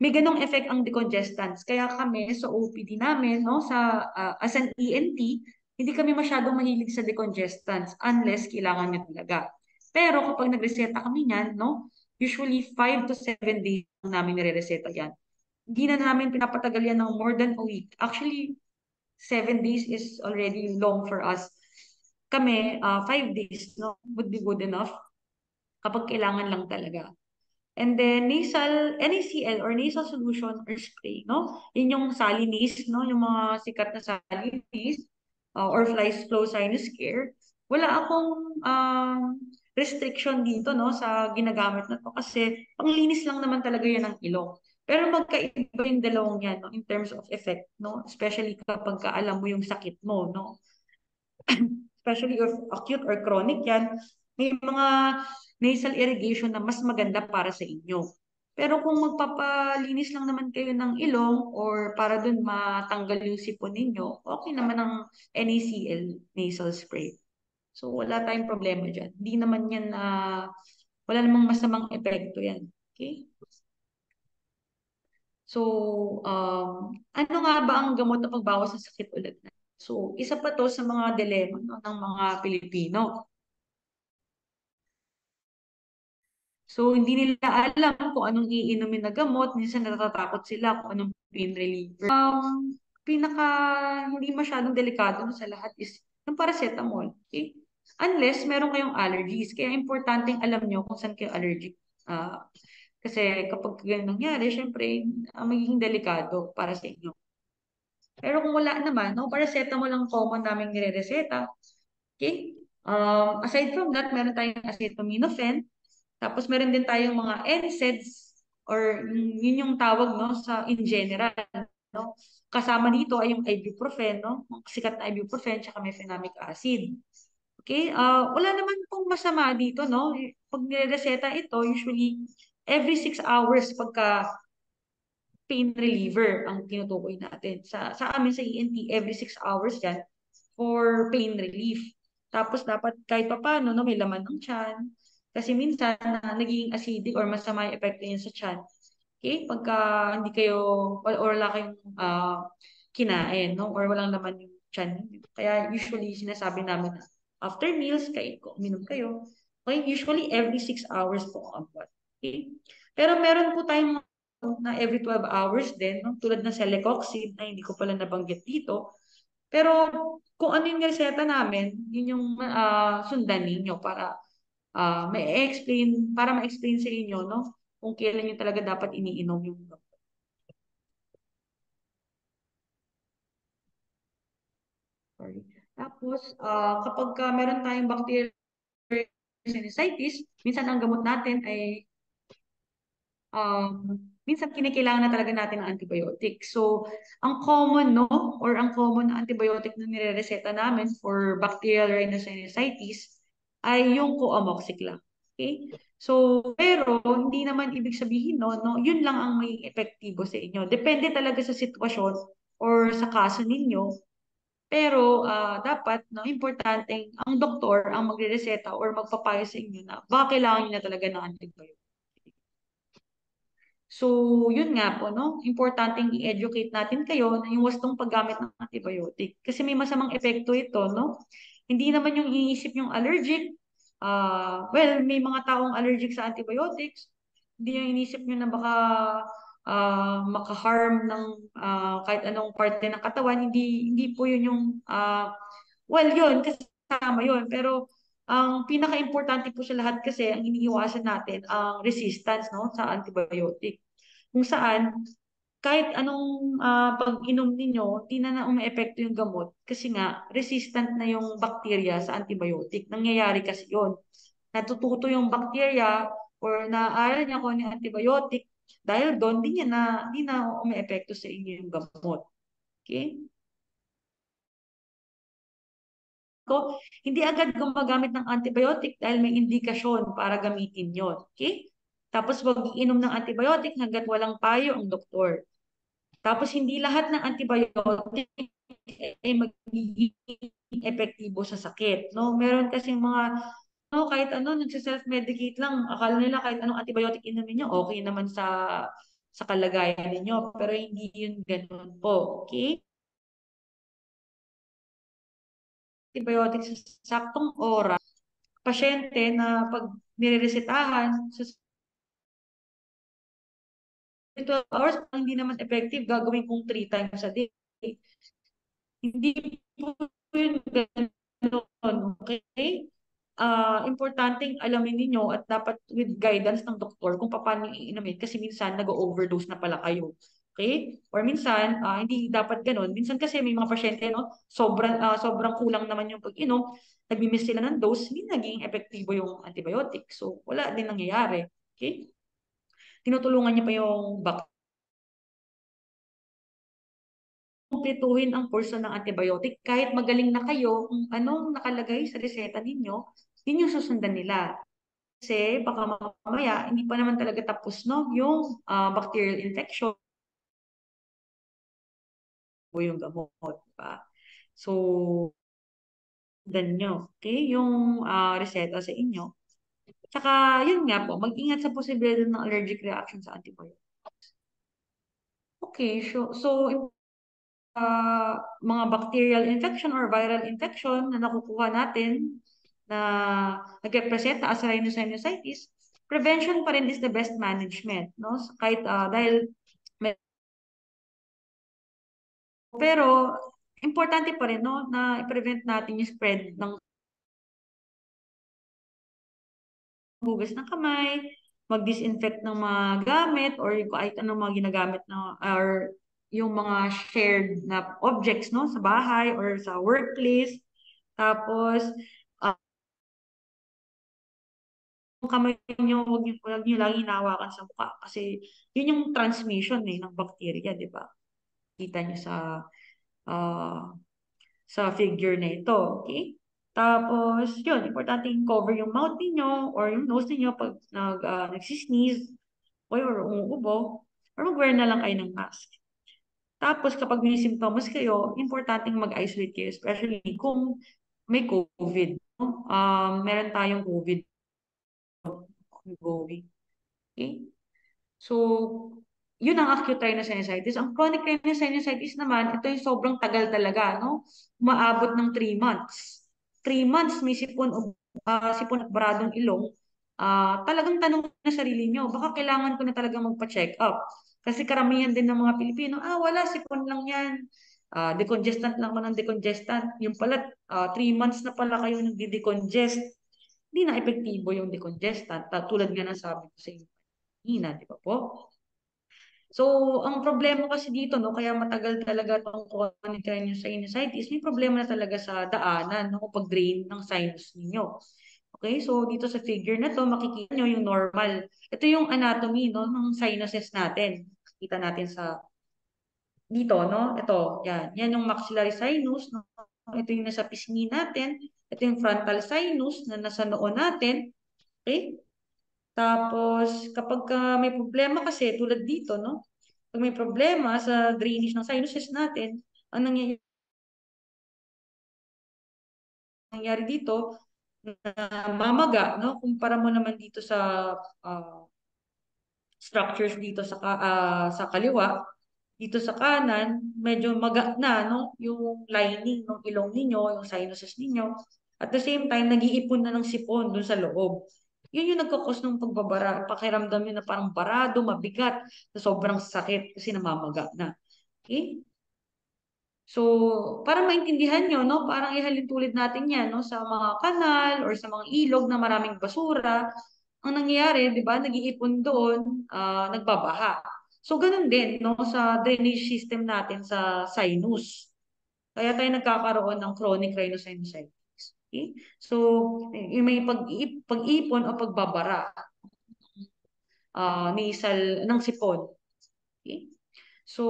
may ganong effect ang decongestants. Kaya kami sa OPD namin, no, as an ENT, hindi kami masyadong mahilig sa decongestants unless kailangan nyo talaga. Pero kapag nagreseta kami niyan, no, usually 5 to 7 days namin nire-reseta yan. Hindi na namin pinapatagal yan ng more than a week. Actually, 7 days is already long for us. Kami, 5 days, no, would be good enough kapag kailangan lang talaga. And then NaCl or nasal solution or spray, no? Yun yung Salinase, no? Yung mga sikat na Salinase or flow sinus care. Wala akong restriction dito, no, sa ginagamit na to kasi panglinis lang naman talaga yan ng ilong. Pero magkaiba yung dalawang yan, no, in terms of effect, no? Especially kapag alam mo yung sakit mo, no? Especially if acute or chronic yan, may mga nasal irrigation na mas maganda para sa inyo. Pero kung magpapalinis lang naman kayo ng ilong or para dun matanggal yung sipon ninyo, okay naman ang NaCl nasal spray. So wala tayong problema dyan. Hindi naman yan, wala namang masamang epekto yan. Okay? So, ano nga ba ang gamot na pagbawas ng sakit ulit na? So, isa pa to sa mga dilema, no, ng mga Pilipino. So, hindi nila alam kung anong iinumin na gamot. Minsan natatakot sila kung anong pain reliever. pinaka hindi masyadong delikado sa lahat is yung paracetamol. Okay? Unless meron kayong allergies. Kaya importanteng alam nyo kung saan kayo allergic. Ah, kasi kapag ganun nangyari, syempre, magiging delikado para sa inyo. Pero kung wala naman, no, paracetamol ang common naming nire-reseta. Okay? Aside from that, meron tayong acetaminophen. Tapos meron din tayong mga NSAIDs or yun yung tawag no sa in general no. Kasama dito ay yung ibuprofen no, yung sikat na ibuprofen tsaka mefenamic acid. Okay? Wala naman pong masama dito no. Pag nireseta ito, usually every 6 hours pagka pain reliever ang tinutukoy natin. Sa amin sa ENT, every 6 hours yan for pain relief. Tapos dapat kahit pa paano, no, may laman ng tiyan. Kasi minsan nagiging acidic or masama yung epekto niya sa tiyan. Okay? Pagka hindi kayo, or wala kayong kinain, no? Or walang laman yung tiyan. Kaya usually sinasabi namin na after meals, uminom kayo. Okay? Usually every 6 hours po ang agwat. Okay? Pero meron po tayong na every 12 hours din, no? Tulad ng celecoxib na hindi ko pala nabanggit dito. Pero kung ano yung reseta namin, yun yung sundan ninyo para ma-explain sa inyo, no? Kung kailan nyo talaga dapat iniinom yung gamot. Sorry. Tapos, kapag meron tayong bacterial sinusitis, minsan ang gamot natin ay minsan kinikailangan na talaga natin ng antibiotic. So, ang common, no, or ang common na antibiotic na nire-reseta namin for bacterial rhinosinusitis ay yung Coamoxiclav. Okay? So, pero hindi naman ibig sabihin, no, yun lang ang may epektibo sa inyo. Depende talaga sa sitwasyon or sa kaso ninyo. Pero dapat, no, importante, ang doktor ang magre-reseta or magpapayo sa inyo na baka kailangan nyo na talaga ng antibiotic. So, yun nga po, no? Importanteng i-educate natin kayo na yung wastong paggamit ng antibiotic. Kasi may masamang epekto ito, no? Hindi naman yung iniisip yung allergic. Well, may mga taong allergic sa antibiotics. Hindi yung iniisip nyo na baka maka-harm ng kahit anong parte ng katawan. Hindi po yun yung, well, yun, kasama yun. Pero, ang pinaka-importante po sa lahat kasi ang iniiwasan natin ang resistance no sa antibiotic kung saan kahit anong pag-inom ninyo, di na umeepekto yung gamot kasi nga resistant na yung bakterya sa antibiotic. Nangyayari kasi yun. Natututo yung bakterya or naaaral niya kung ano yung antibiotic dahil doon di na umeepekto sa inyo yung gamot. Okay? Hindi agad gumagamit ng antibiotic dahil may indikasyon para gamitin yon. Okay? Tapos wag iinom ng antibiotic hanggat walang payo ang doktor. Tapos hindi lahat ng antibiotic ay magiging epektibo sa sakit, no? Meron kasi mga no, kahit ano nagse-self-medicate lang, akala nila kahit anong antibiotic inumin niyo okay naman sa kalagayan niyo, pero hindi yun ganoon po, okay? Antibiotic sa saktong oras, pasyente na pag nireresetahan sa 12 hours, hindi naman effective, gagawin kong 3 times a day. Hindi po yun ganun, okay? Importanteng alamin niyo at dapat with guidance ng doktor kung paano iinumin kasi minsan nag-overdose na pala kayo. Okay? Or minsan, hindi dapat ganun. Minsan kasi may mga pasyente, no, sobrang kulang naman yung pag-inom, nagmi-miss sila ng dose, hindi naging epektibo yung antibiotic. So, wala din nangyayari. Okay? Tinutulungan niyo pa yung kumpletuhin ang kurso ng antibiotic kahit magaling na kayo kung anong nakalagay sa reseta ninyo, yun yung susundan nila. Kasi baka mamaya hindi pa naman talaga tapos no yung bacterial infection o yung gamot, diba? So, sundan nyo, okay? Yung reseta sa inyo. Tsaka, yun nga po, mag-ingat sa posibilidad ng allergic reaction sa antibiotic. Okay, so mga bacterial infection or viral infection na nakukuha natin na nagrepresenta as rhinosinusitis, prevention pa rin is the best management, no? Kahit dahil pero importante pa rin, no, na i-prevent natin yung spread ng hugas ng kamay, mag-disinfect ng mga gamit or kahit anong mga ginagamit na or yung mga shared na objects, no, sa bahay or sa workplace. Tapos yung kamay nyo, huwag nyo lagi hinahawakan sa mukha kasi yun yung transmission ng bacteria, di ba? Kita nyo ah, sa figure na ito, okay? Tapos, yun, importante yung cover yung mouth niyo or yung nose niyo pag nagsisneeze or umuubo or mag-wear na lang kayo ng mask. Tapos, kapag may symptoms kayo, importante mag-isolate kayo, especially kung may COVID. No? Meron tayong COVID ongoing. Okay? So, yun ang acute rhinosinusitis. Ang chronic rhinosinusitis naman, ito yung sobrang tagal talaga, no? Umaabot ng 3 months. 3 months may sipon at baradong ilong. Talagang tanong na sarili nyo, baka kailangan ko na talaga magpa-check up. Kasi karamihan din ng mga Pilipino, wala, sipon lang yan. Decongestant lang man ang decongestant. Yung pala, 3 months na pala kayo nagdi-decongest. Hindi na epektibo yung decongestant. Tulad nga na sabi ko sa inyo kanina, di ba po? So, ang problema kasi dito, no, kaya matagal talaga itong chronic rhinosinusitis, may problema na talaga sa daanan, no, pag-drain ng sinus ninyo. Okay, so dito sa figure na to, makikita nyo yung normal. Ito yung anatomy, no, ng sinuses natin. Kita natin sa dito, no? Ito, yan. Yan yung maxillary sinus, no? Ito yung nasa pisngi natin. Ito yung frontal sinus na nasa noo natin. Okay? Tapos, kapag may problema kasi, tulad dito, no? Pag may problema sa drainage ng sinuses natin, ang nangyayari dito, na mamaga, no? Kumpara mo naman dito sa structures dito sa kaliwa, dito sa kanan, medyo maga na, no? Yung lining ng ilong ninyo, yung sinuses ninyo. At the same time, nag-iipon na ng sipon dun sa loob. Yun yung nagkakos ng pagbabara. Pakiramdam nyo na parang barado, mabigat, na sobrang sakit kasi namamaga na. Okay? So, para maintindihan nyo, no, parang ihalin tulad natin yan, no, sa mga kanal or sa mga ilog na maraming basura. Ang nangyayari, di ba, nag-iipon doon, nagbabaha. So, ganun din, no, sa drainage system natin sa sinus. Kaya tayo nagkakaroon ng chronic rhinosinusitis. Okay? So, yung may pag-ipon o pagbabara ng sipon. Okay? So,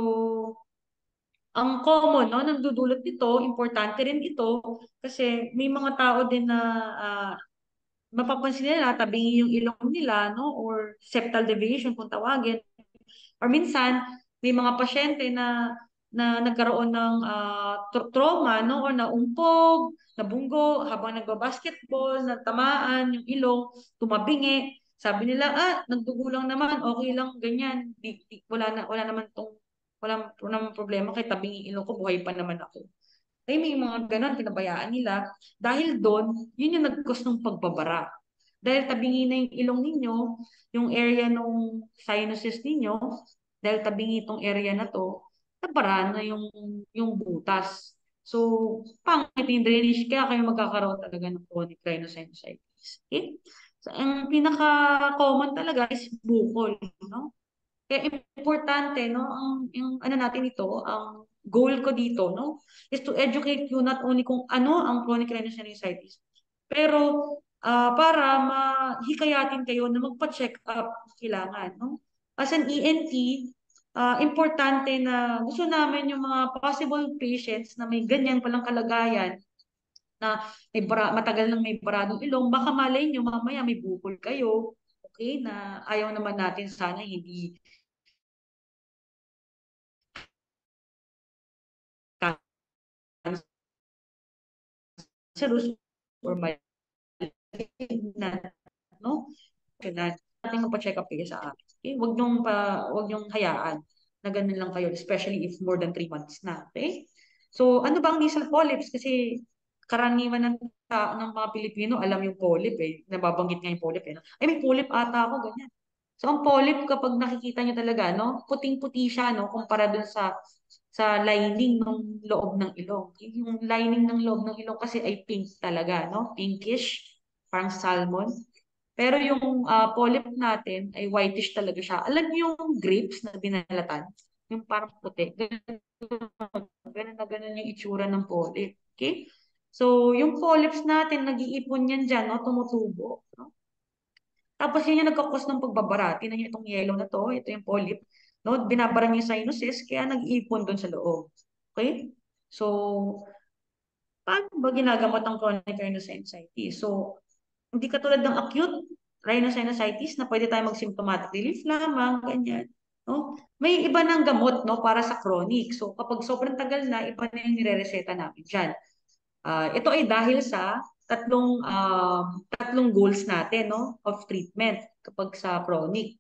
ang common, no, nagdudulot nito, importante rin ito, kasi may mga tao din na mapapansin nila, tabingi yung ilong nila, no, or septal deviation kung tawagin. Or minsan, may mga pasyente na nagkaroon ng trauma, no, or naumpog, nabunggo, habang nagbabasketball, natamaan yung ilong, tumabingi. Sabi nila, nagdugo lang naman, okay lang, ganyan. Wala naman walang problema kay tabing ilong ko, buhay pa naman ako. Ay, may mga ganon, pinabayaan nila. Dahil doon, yun yung nag-cause ng pagbabara. Dahil tabingi na yung ilong ninyo, yung area ng sinuses ninyo, dahil tabingi itong area na to, nabara na yung butas. So, pangit yung drainage, kaya kayo magkakaroon talaga ng chronic rhinosinusitis. Okay? So, ang pinaka-common talaga is bukol, no? Kaya importante, no, yung ano natin ito, ang goal ko dito, no, is to educate you not only kung ano ang chronic rhinosinusitis, pero para mahikayatin kayo na magpa-check up kailangan, no? As an ENT, importante na gusto namin yung mga possible patients na may ganyan palang kalagayan na matagal nang may baradong ilong, baka malay nyo mamaya may bukol kayo, okay, na ayaw naman natin sana hindi cancerous or malignant, no? Kailangan natin magpa-check up kayo sa akin. Okay? Huwag niyong hayaan na ganun lang kayo, especially if more than 3 months na. Okay? So, ano ba ang nasal polyps? Kasi karaniwan ng mga Pilipino, alam yung polyp eh. Nababanggit nga yung polyp eh. No? Ay, may polyp ata ako, ganyan. So, ang polyp, kapag nakikita nyo talaga, no, puting-puti siya, no, kumpara dun sa lining ng loob ng ilong. Yung lining ng loob ng ilong kasi ay pink talaga, no? Pinkish, parang salmon. Pero yung polyp natin ay whitish talaga siya. Alam niyo yung grapes na binalatan? Yung parang puti. Ganun na ganun yung itsura ng polyp. Okay? So, yung polyps natin, nag-iipon yan dyan, no? Tumutubo. No? Tapos yun yung nagkakos ng pagbabara. Tingnan niyo itong yellow na to, ito yung polyp. No? Binabara niya yung sinuses, kaya nag-iipon doon sa loob. Okay? So, paano ba ginagamot ang chronic rhinosinusitis? So, hindi katulad ng acute rhinosinusitis na pwede tayo mag-symptomatic relief lamang, ganyan. No? May iba ng gamot no, para sa chronic. So, kapag sobrang tagal na, iba na yung nire-reseta namin dyan. Ito ay dahil sa tatlong goals natin no, of treatment kapag sa chronic.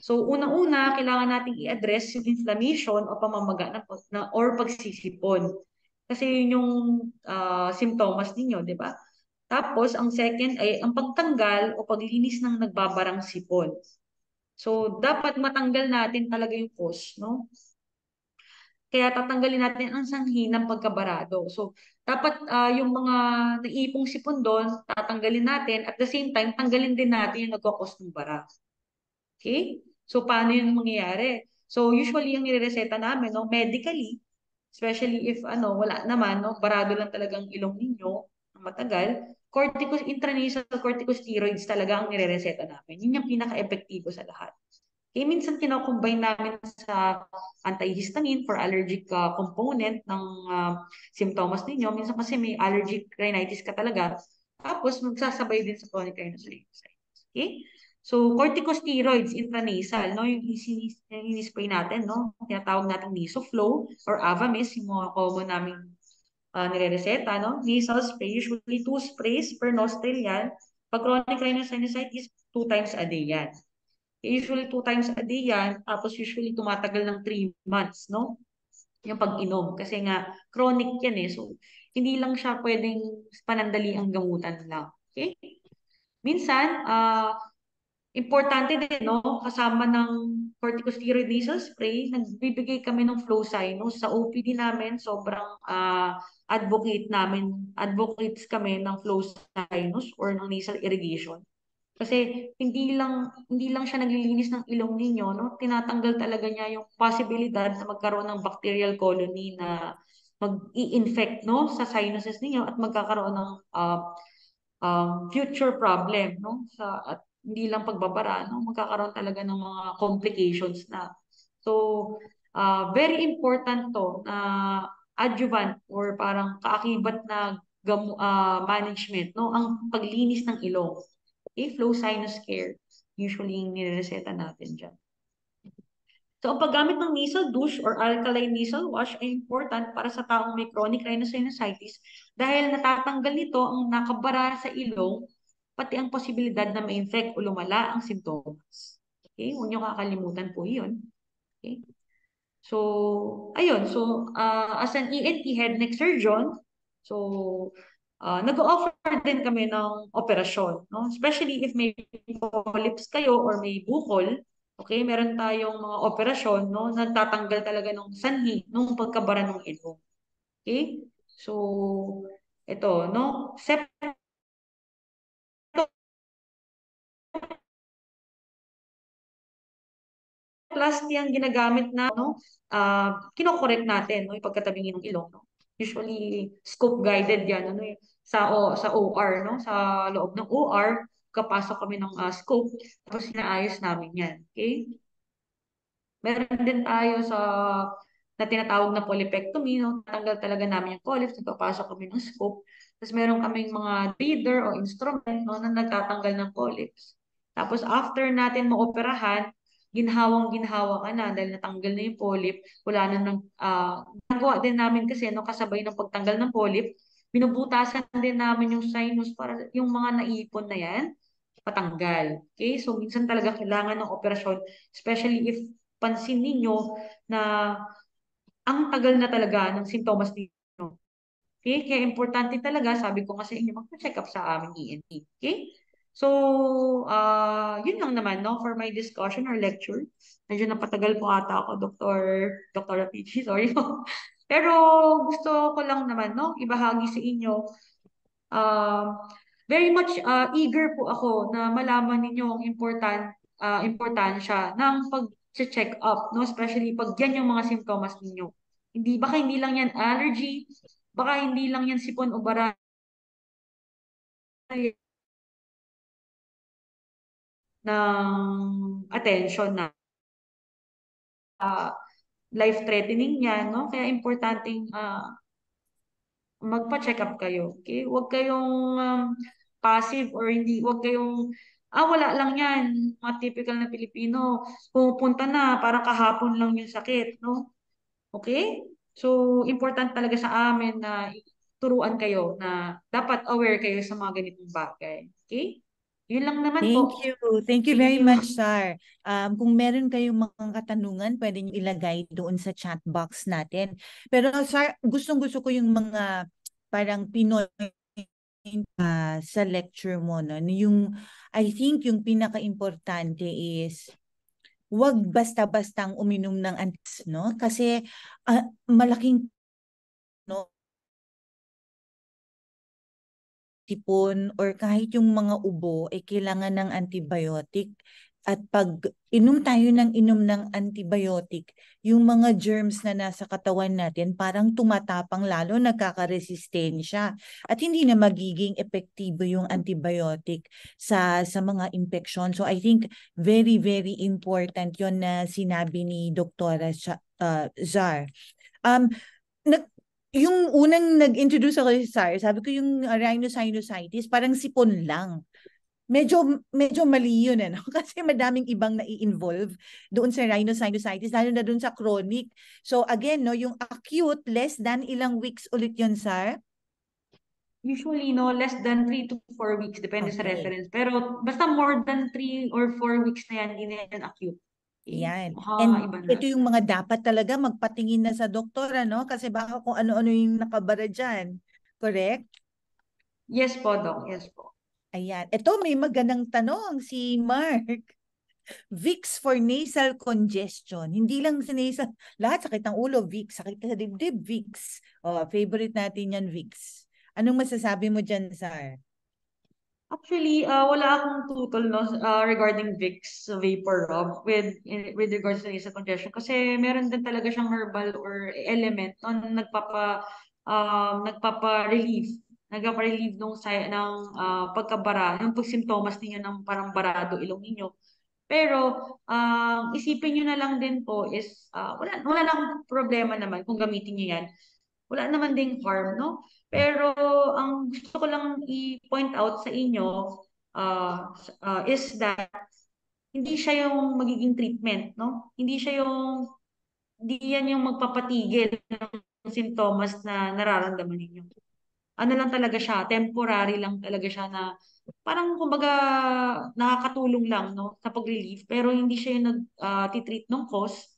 So, unang-una, kailangan natin i-address yung inflammation o pamamaga or pagsisipon. Kasi yun yung symptoms ninyo, di ba? Tapos, ang second ay ang pagtanggal o paglinis ng nagbabarang sipon. So, dapat matanggal natin talaga yung cause, no? Kaya tatanggalin natin ang sanhi ng pagkabarado. So, dapat yung mga naipong sipon doon, tatanggalin natin. At the same time, tanggalin din natin yung nagkakos ng bara. Okay? So, paano yun mangyayari? So, usually yung nirereseta namin, no, medically, especially if wala naman, no, barado lang talagang ilong ninyo ng matagal, intranasal corticosteroids talaga ang nirereseta namin. Yun yung pinaka-epektibo sa lahat. Okay, minsan kinocombine namin sa antihistamine for allergic component ng symptoms ninyo. Minsan kasi may allergic rhinitis ka talaga. Tapos magsasabay din sa chronic rhinosinusitis. Okay? So, corticosteroids intranasal, no? Yung ini-spray natin, no? Tinatawag natin Nisoflo or Avamys, yung mga common namin nire-reseta, no? Nasal spray, usually 2 sprays per nostril yan. Pag chronic rhinosinusitis, 2 times a day yan. Usually 2 times a day yan, tapos usually tumatagal ng 3 months, no? Yung pag-inom. Kasi nga, chronic yan eh. So, hindi lang siya pwedeng panandali ang gamutan lang. Okay? Minsan, importante din, no? Kasama ng corticosteroid nasal spray, nagbibigay kami ng Flowsinus. Sa OPD namin, sobrang advocates kami ng Flowsinus or ng nasal irrigation. Kasi hindi lang siya naglilinis ng ilong ninyo, no? Tinatanggal talaga niya yung posibilidad na magkaroon ng bacterial colony na mag-i-infect, no, sa sinuses ninyo at magkakaroon ng future problem, no? At hindi lang pagbabara, no? Magkakaroon talaga ng mga complications na. So, very important to na adjuvant or parang kaakibat na management, no? Ang paglinis ng ilong. Okay, flow sinus care. Usually yung nireseta natin dyan. So, ang paggamit ng nasal douche or alkaline nasal wash ay important para sa taong may chronic rhinosinusitis dahil natatanggal nito ang nakabara sa ilong pati ang posibilidad na ma-infect o lumala ang simptomas. Okay, huwag niyo kakalimutan po yun. Okay. So, ayun. So, as an ENT head neck surgeon, so, nag-offer din kami ng operasyon, no? Especially if may polyps kayo or may bukol, okay, meron tayong mga operasyon, no, nagtatanggal talaga ng sanhi, nung pagkabara ng ilong. Okay? So, ito, no? Septoplasty ang ginagamit na, no? Kinokorek natin, no, yung pagkatabingin ng ilong, no? Usually, scope guided yan, ano, sa OR, no? Sa loob ng OR, kapasok kami ng scope, tapos inaayos namin yan. Okay? Meron din tayo na tinatawag na polypectomy, no? Natanggal talaga namin yung polyps, nagpapasok kami ng scope. Tapos meron kaming mga reader o instrument, no, na nagtatanggal ng polyps. Tapos after natin maoperahan, ginhawang-ginhawa ka na dahil natanggal na yung polyp, wala na nang nagawa din namin kasi no, kasabay ng pagtanggal ng polyp, binubutasan din namin yung sinus para yung mga naipon na yan, patanggal. Okay? So minsan talaga kailangan ng operasyon, especially if pansin ninyo na ang tagal na talaga ng simptomas ninyo. Okay? Kaya importante talaga, sabi ko nga sa inyo, magpa-check up sa aming ENT. Okay? So, yun lang naman, no, for my discussion or lecture. Medyo napatagal po ata ako, Dr. Peachy, sorry po. Pero gusto ko lang naman, no, ibahagi sa inyo. Um, Very much eager po ako na malaman ninyo ang importansya ng pag-check up, no, especially pag yan yung mga simptomas ninyo. Baka hindi lang yan allergy, baka hindi lang yan sipon o bara ng attention na life-threatening yan, no? Kaya importanteng magpa-check up kayo. Okay? Huwag kayong passive or hindi, huwag kayong, wala lang yan. Mga typical na Pilipino, pumupunta na, parang kahapon lang yung sakit, no? Okay? So, important talaga sa amin na turuan kayo na dapat aware kayo sa mga ganitong bagay. Okay? Yun lang naman Thank po. you. Thank you Thank very you. much, Sar. Kung meron kayong mga katanungan, pwede nyo ilagay doon sa chat box natin. Pero, Sar, gustong-gusto ko yung mga parang Pinoy sa lecture mo. No? I think yung pinaka-importante is wag basta-bastang uminom ng antis, no? Kasi malaking no tipon or kahit yung mga ubo ay kailangan ng antibiotic. At pag inom tayo ng inom ng antibiotic, yung mga germs na nasa katawan natin parang tumatapang lalo, nagkakaresistensya. At hindi na magiging epektibo yung antibiotic sa mga infection. So I think very, very important yon na sinabi ni Dr. Zar. Nag, yung unang nag-introduce ako si Sar, sabi ko yung rhinosinusitis, parang sipon lang. Medyo mali yun, ano? Kasi madaming ibang nai-involve doon sa rhinosinusitis, lalo na doon sa chronic. So again, no, yung acute, less than ilang weeks ulit yun, Sar? Usually, no, less than 3 to 4 weeks, depende sa Okay. reference. Pero basta more than 3 or 4 weeks na yan, hindi na yan acute. Okay? Yan. And Iba na. ito yung mga dapat talaga magpatingin na sa doktor, ano? Kasi baka kung ano-ano yung nakabara dyan. Correct? Yes po, Doc. Yes po. Ayan. Ito, may magandang tanong si Mark. Vicks for nasal congestion. Hindi lang sa nasal, lahat sakit ng ulo, Vicks. Sakit sa dibdib, Vicks. Oh, favorite natin yan, Vicks. Anong masasabi mo dyan, Sar? Actually, wala akong tutol, no, regarding Vicks Vapor Rub with regards to nasal congestion kasi meron din talaga siyang herbal or element no, nagpapa-relieve ng pagkabara, yung pagsimptomas ninyo ng parang barado ilong ninyo. Pero isipin niyo na lang din po is wala na akong problema naman kung gamitin niyo yan. Wala naman ding harm, no? Pero ang gusto ko lang i-point out sa inyo is that hindi siya yung magiging treatment, no? Hindi yan yung magpapatigil ng sintomas na nararamdaman ninyo. Ano lang talaga siya, temporary lang talaga siya na parang kumbaga nakakatulong lang, no, sa pag-relieve, pero hindi siya yung nag-treat ng cause.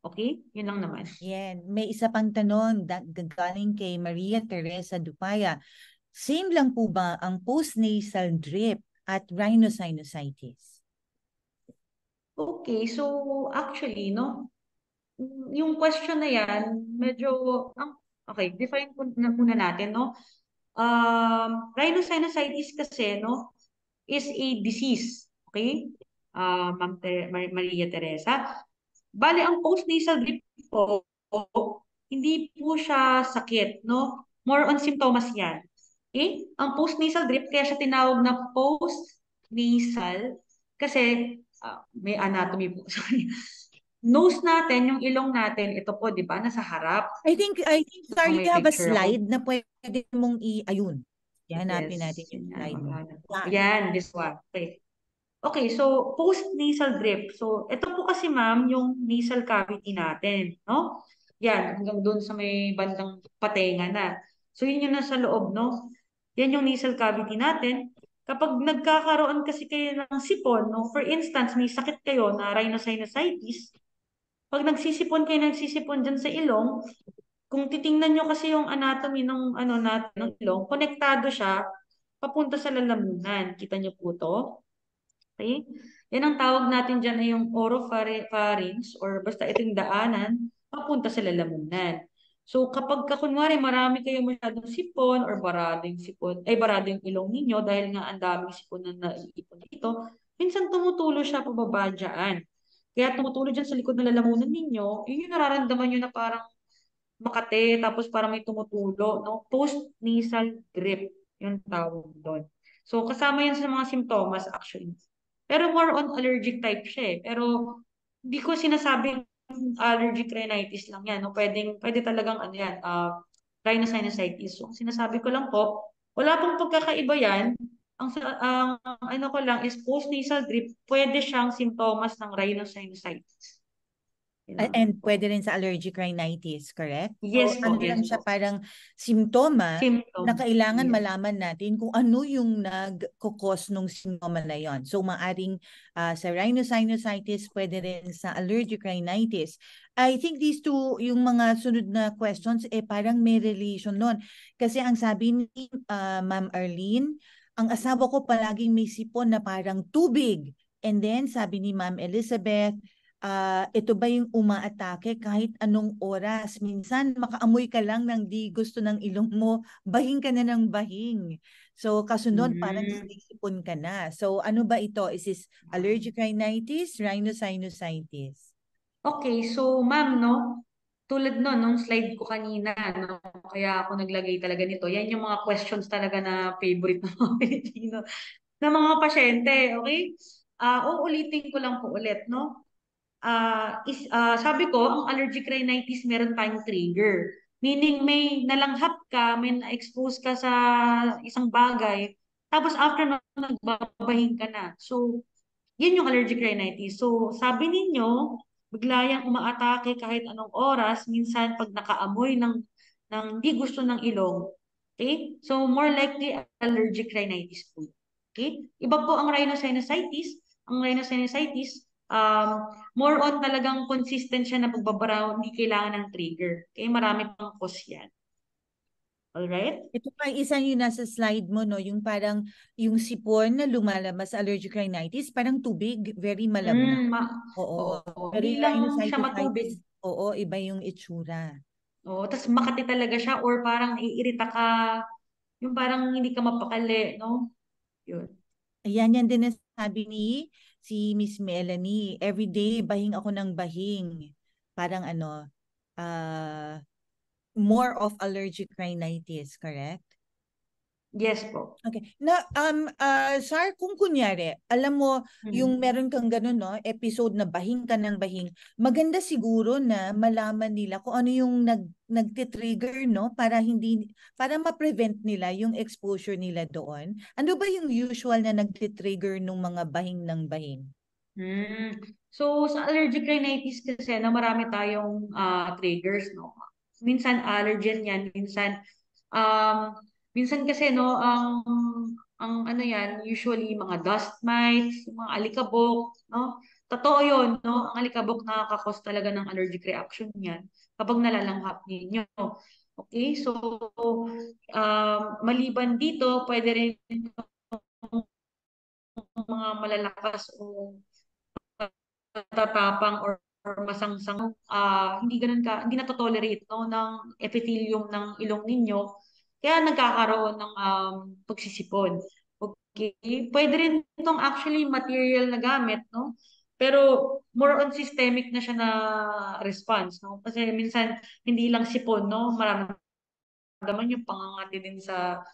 Okay? Yun lang naman. Yan. May isa pang tanong galing kay Maria Teresa Dupaya. Same lang po ba ang postnasal drip at rhinosinusitis? Okay, so actually, no, yung question na yan, okay, define ko na muna natin, no? Rhinosinusitis kasi, no, is a disease, okay? Maria Teresa. Bali, ang postnasal drip po, hindi po siya sakit, no? More on symptoms yan. Okay? Ang postnasal drip, kaya siya tinawag na postnasal kasi may anatomy po. Sorry. Nose natin, yung ilong natin, ito po, di ba, nasa harap. I think, So, sorry, may you have a picture ako. slide na pwede mong ayun. Hanapin natin Yes. yung Yan, slide mo. Yan, this one. Okay. Okay, so post-nasal drip. So, ito po kasi ma'am, yung nasal cavity natin, no? Yan, hanggang doon sa may bandang patenga na. So, yun yung nasa loob, no? Yan yung nasal cavity natin. Kapag nagkakaroon kasi kayo ng sipon, no? For instance, may sakit kayo na rhinosinusitis, pag nagsisipon dyan sa ilong, kung titingnan nyo kasi yung anatomy ng ano natin, ng ilong, konektado siya papunta sa lalamunan. Kita niyo po to? Okay? Yan ang tawag natin dyan ay yung oropharynx or basta itong daanan papunta sa lalamunan. So kapag kunwari marami kayo masyadong sipon or baradong sipon, ay baradong ilong ninyo dahil nga ang daming sipon na naiipon dito, minsan tumutulo siya pababa dyan. Kaya tumutulo dyan sa likod ng lalamunan ninyo, yun yung nararamdaman nyo na parang makate, tapos parang may tumutulo, no? Post-nasal drip, yung tawag doon. So, kasama yan sa mga simptomas actually. Pero more on allergic type siya eh. Pero, hindi ko sinasabing allergic rhinitis lang yan, no? Pwede talagang ano yan, rhinosinusitis. So, sinasabi ko lang po, wala pong pagkakaiba yan. Ang ano ko lang is post-nasal drip, pwede siyang simptomas ng rhinosinusitis. Yun lang And po. pwede rin sa allergic rhinitis, correct? Yes So, po, ano yes lang siya po. parang simptoma na Symptom. kailangan Yes. malaman natin kung ano yung nagkukos ng simptoma na yon. So, maaring sa rhinosinusitis, pwede rin sa allergic rhinitis. I think these two, yung mga sunod na questions, parang may relation nun. Kasi ang sabi ni Ma'am Arlene, ang asawa ko palaging may sipon na parang tubig. And then, sabi ni Ma'am Elizabeth, ito ba yung umaatake kahit anong oras? Minsan makaamoy ka lang ng di gusto ng ilong mo, bahing ka na ng bahing. So kasunod parang sinisipon ka na. So ano ba ito? Is this allergic rhinitis, rhinosinusitis? Okay, so ma'am, no, tulad no, nung slide ko kanina, no, kaya ako naglagay talaga nito. Yan yung mga questions talaga na favorite ng mga Pilipino, ng mga pasyente, okay? Uulitin ko lang po ulit, no? Sabi ko, ang allergic rhinitis meron tayong trigger. Meaning may nalanghap ka, may na-expose ka sa isang bagay, tapos after nun, nagbabahing ka na. So, yun yung allergic rhinitis. So, sabi ninyo, bigla yang umaatake kahit anong oras, minsan pag nakaamoy ng hindi gusto ng ilong. Okay? So, more likely allergic rhinitis po. Okay? Iba po ang rhinosinusitis. Ang rhinosinusitis, more on talagang consistent siya na pagbabara, hindi kailangan ng trigger. Okay? Marami pang cause yan. Alright? Ito pa isang yung nasa slide mo, no? Yung parang yung sipon na lumalabas sa allergic rhinitis, parang tubig, very malabnaw. Oo. Oo. Pero Hindi yung lang siya matubig. rhinosinusitis, oo, iba yung itsura. Oo, tapos makati talaga siya or parang iirita ka, yung parang hindi ka mapakali, no? Yun. Ayan, yan din ang sabi ni si Miss Melanie. Everyday, bahing ako ng bahing. Parang ano, more of allergic rhinitis, correct? Yes po. Okay. Na Sar, kung kunyari, alam mo yung meron kang ganun, no, episode na bahing ka ng bahing, maganda siguro na malaman nila kung ano yung nagti-trigger, no, para ma-prevent nila yung exposure nila doon. Ano ba yung usual na nagti-trigger ng mga bahing ng bahing? So, sa allergic rhinitis kasi na marami tayong triggers, no? Minsan allergen yan, um, minsan kasi, no, ang ano yan, usually mga dust mites, mga alikabok, no? Totoo yun, no? Ang alikabok nakakakos talaga ng allergic reaction yan kapag nalalanghap ninyo. Okay, so maliban dito, pwede rin mga malalakas o tatapang or masangsang hindi na tolerate no ng epithelium ng ilong ninyo kaya nagkakaroon ng pagsisipon. Okay, pwede rin itong actually material na gamit no, pero more on systemic na siya na response no, kasi minsan hindi lang sipon no, maramdaman yung pangangati din sa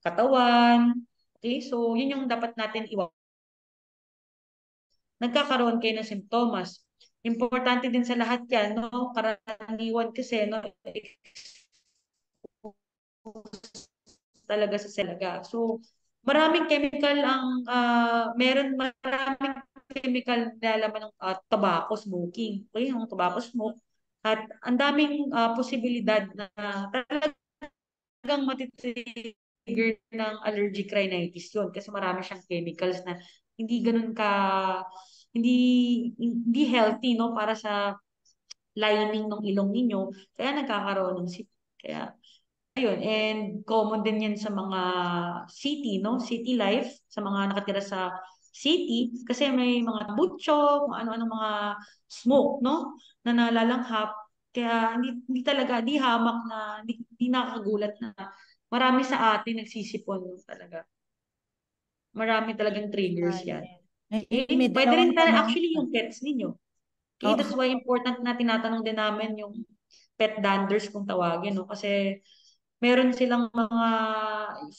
katawan. Okay, so yun yung dapat natin nagkakaroon kayo ng simptomas. Importante din sa lahat yan, no? Karaniwan kasi, no? Talaga sa selaga. So, maraming chemical maraming chemical na laman ng tobacco smoking. Okay, yung tobacco smoke. At ang daming posibilidad na talagang matitrigger ng allergic rhinitis yun kasi marami siyang chemicals na hindi ganun ka hindi hindi healthy no para sa lining ng ilong ninyo kaya nagkakaroon ng sipon. Kaya Ayun, and common din yan sa mga city, no? City life, sa mga nakatira sa city, kasi may mga butcho, kung ano-ano mga smoke, no? Na nalalanghap. Kaya hindi talaga, di hamak na, di nakakagulat na marami sa atin nagsisipon, no, talaga. Marami talagang triggers yan. May Okay? Pwede dalawang rin tanong. actually yung pets ninyo. Okay, Oo. that's why important na tinatanong din namin yung pet danders kung tawagin, no? Kasi meron silang mga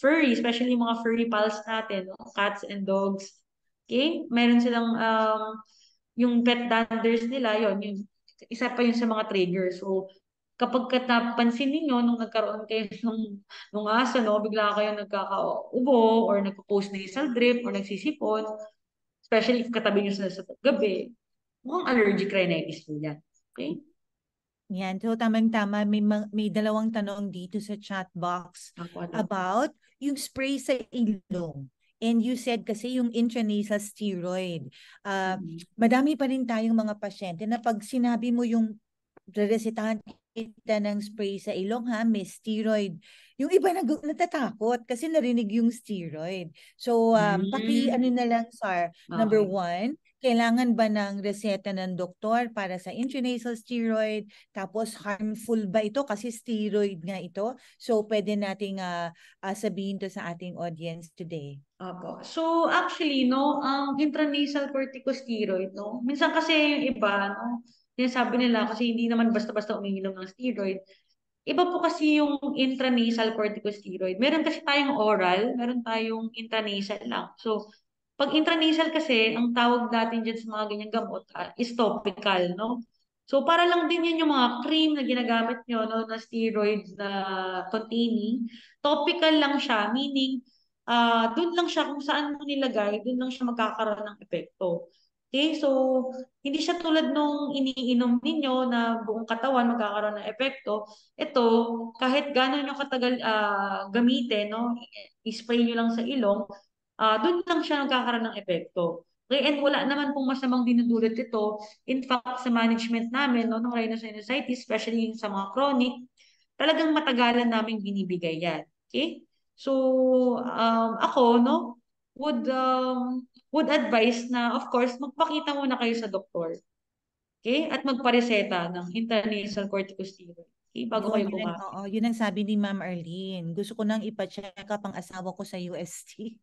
furry, especially yung mga furry pals natin, no? Cats and dogs. Okay? Meron silang yung pet danders nila, yung isa pa yun sa mga triggers. So, kapag napansin ninyo nung nagkaroon kayo nung aso, no, bigla kayo nagkakaubo or nagpo-post nasal drip or nagsisipon, especially if katabi nyo sa gabi, mukhang allergic rhinitis po yan. Okay? Yan. So, tamang-tama. May dalawang tanong dito sa chat box Ako, about yung spray sa ilong. And you said kasi yung intranasal steroid. Madami pa rin tayong mga pasyente na pag sinabi mo yung reresetahan kita ng spray sa ilong, ha, may steroid. Yung iba natatakot kasi narinig yung steroid. So, ano na lang, Sar. Number Okay. 1, kailangan ba ng reseta ng doktor para sa intranasal steroid? Tapos harmful ba ito? Kasi steroid nga ito. So pwede nating sabihin to sa ating audience today. Opo. So actually, no, ang intranasal corticosteroid, no, minsan kasi yung iba, no, sinasabi nila kasi hindi naman basta-basta umiinom ng steroid. Iba po kasi yung intranasal corticosteroid. Meron kasi tayong oral, meron tayong intranasal lang. So, pag intranasal kasi, ang tawag natin dyan sa mga ganyang gamot is topical, no? So, para lang din yun yung mga cream na ginagamit nyo, no, na steroids na containing. Topical lang siya, meaning, doon lang siya, kung saan mo nilagay, doon lang siya magkakaroon ng epekto. Okay, so hindi siya tulad nung iniinom ninyo na buong katawan magkakaroon ng epekto. Ito, kahit gano'n nyo katagal gamitin, no, i-spray nyo lang sa ilong, doon lang siya nagkakaroon ng epekto. Okay, and wala naman pong masamang dinudulot ito. In fact, sa management namin, no, ng rhinosinusitis, especially yung sa mga chronic, talagang matagalan namin binibigay yan. Okay? So, ako, no, would advise na, of course, magpakita muna kayo sa doktor. Okay? At magpareseta ng intranasal corticosteroid. Okay? Bago kayo kumakain. Yun ang sabi ni Ma'am Arlene. Gusto ko nang ipa-check up ang asawa ko sa UST.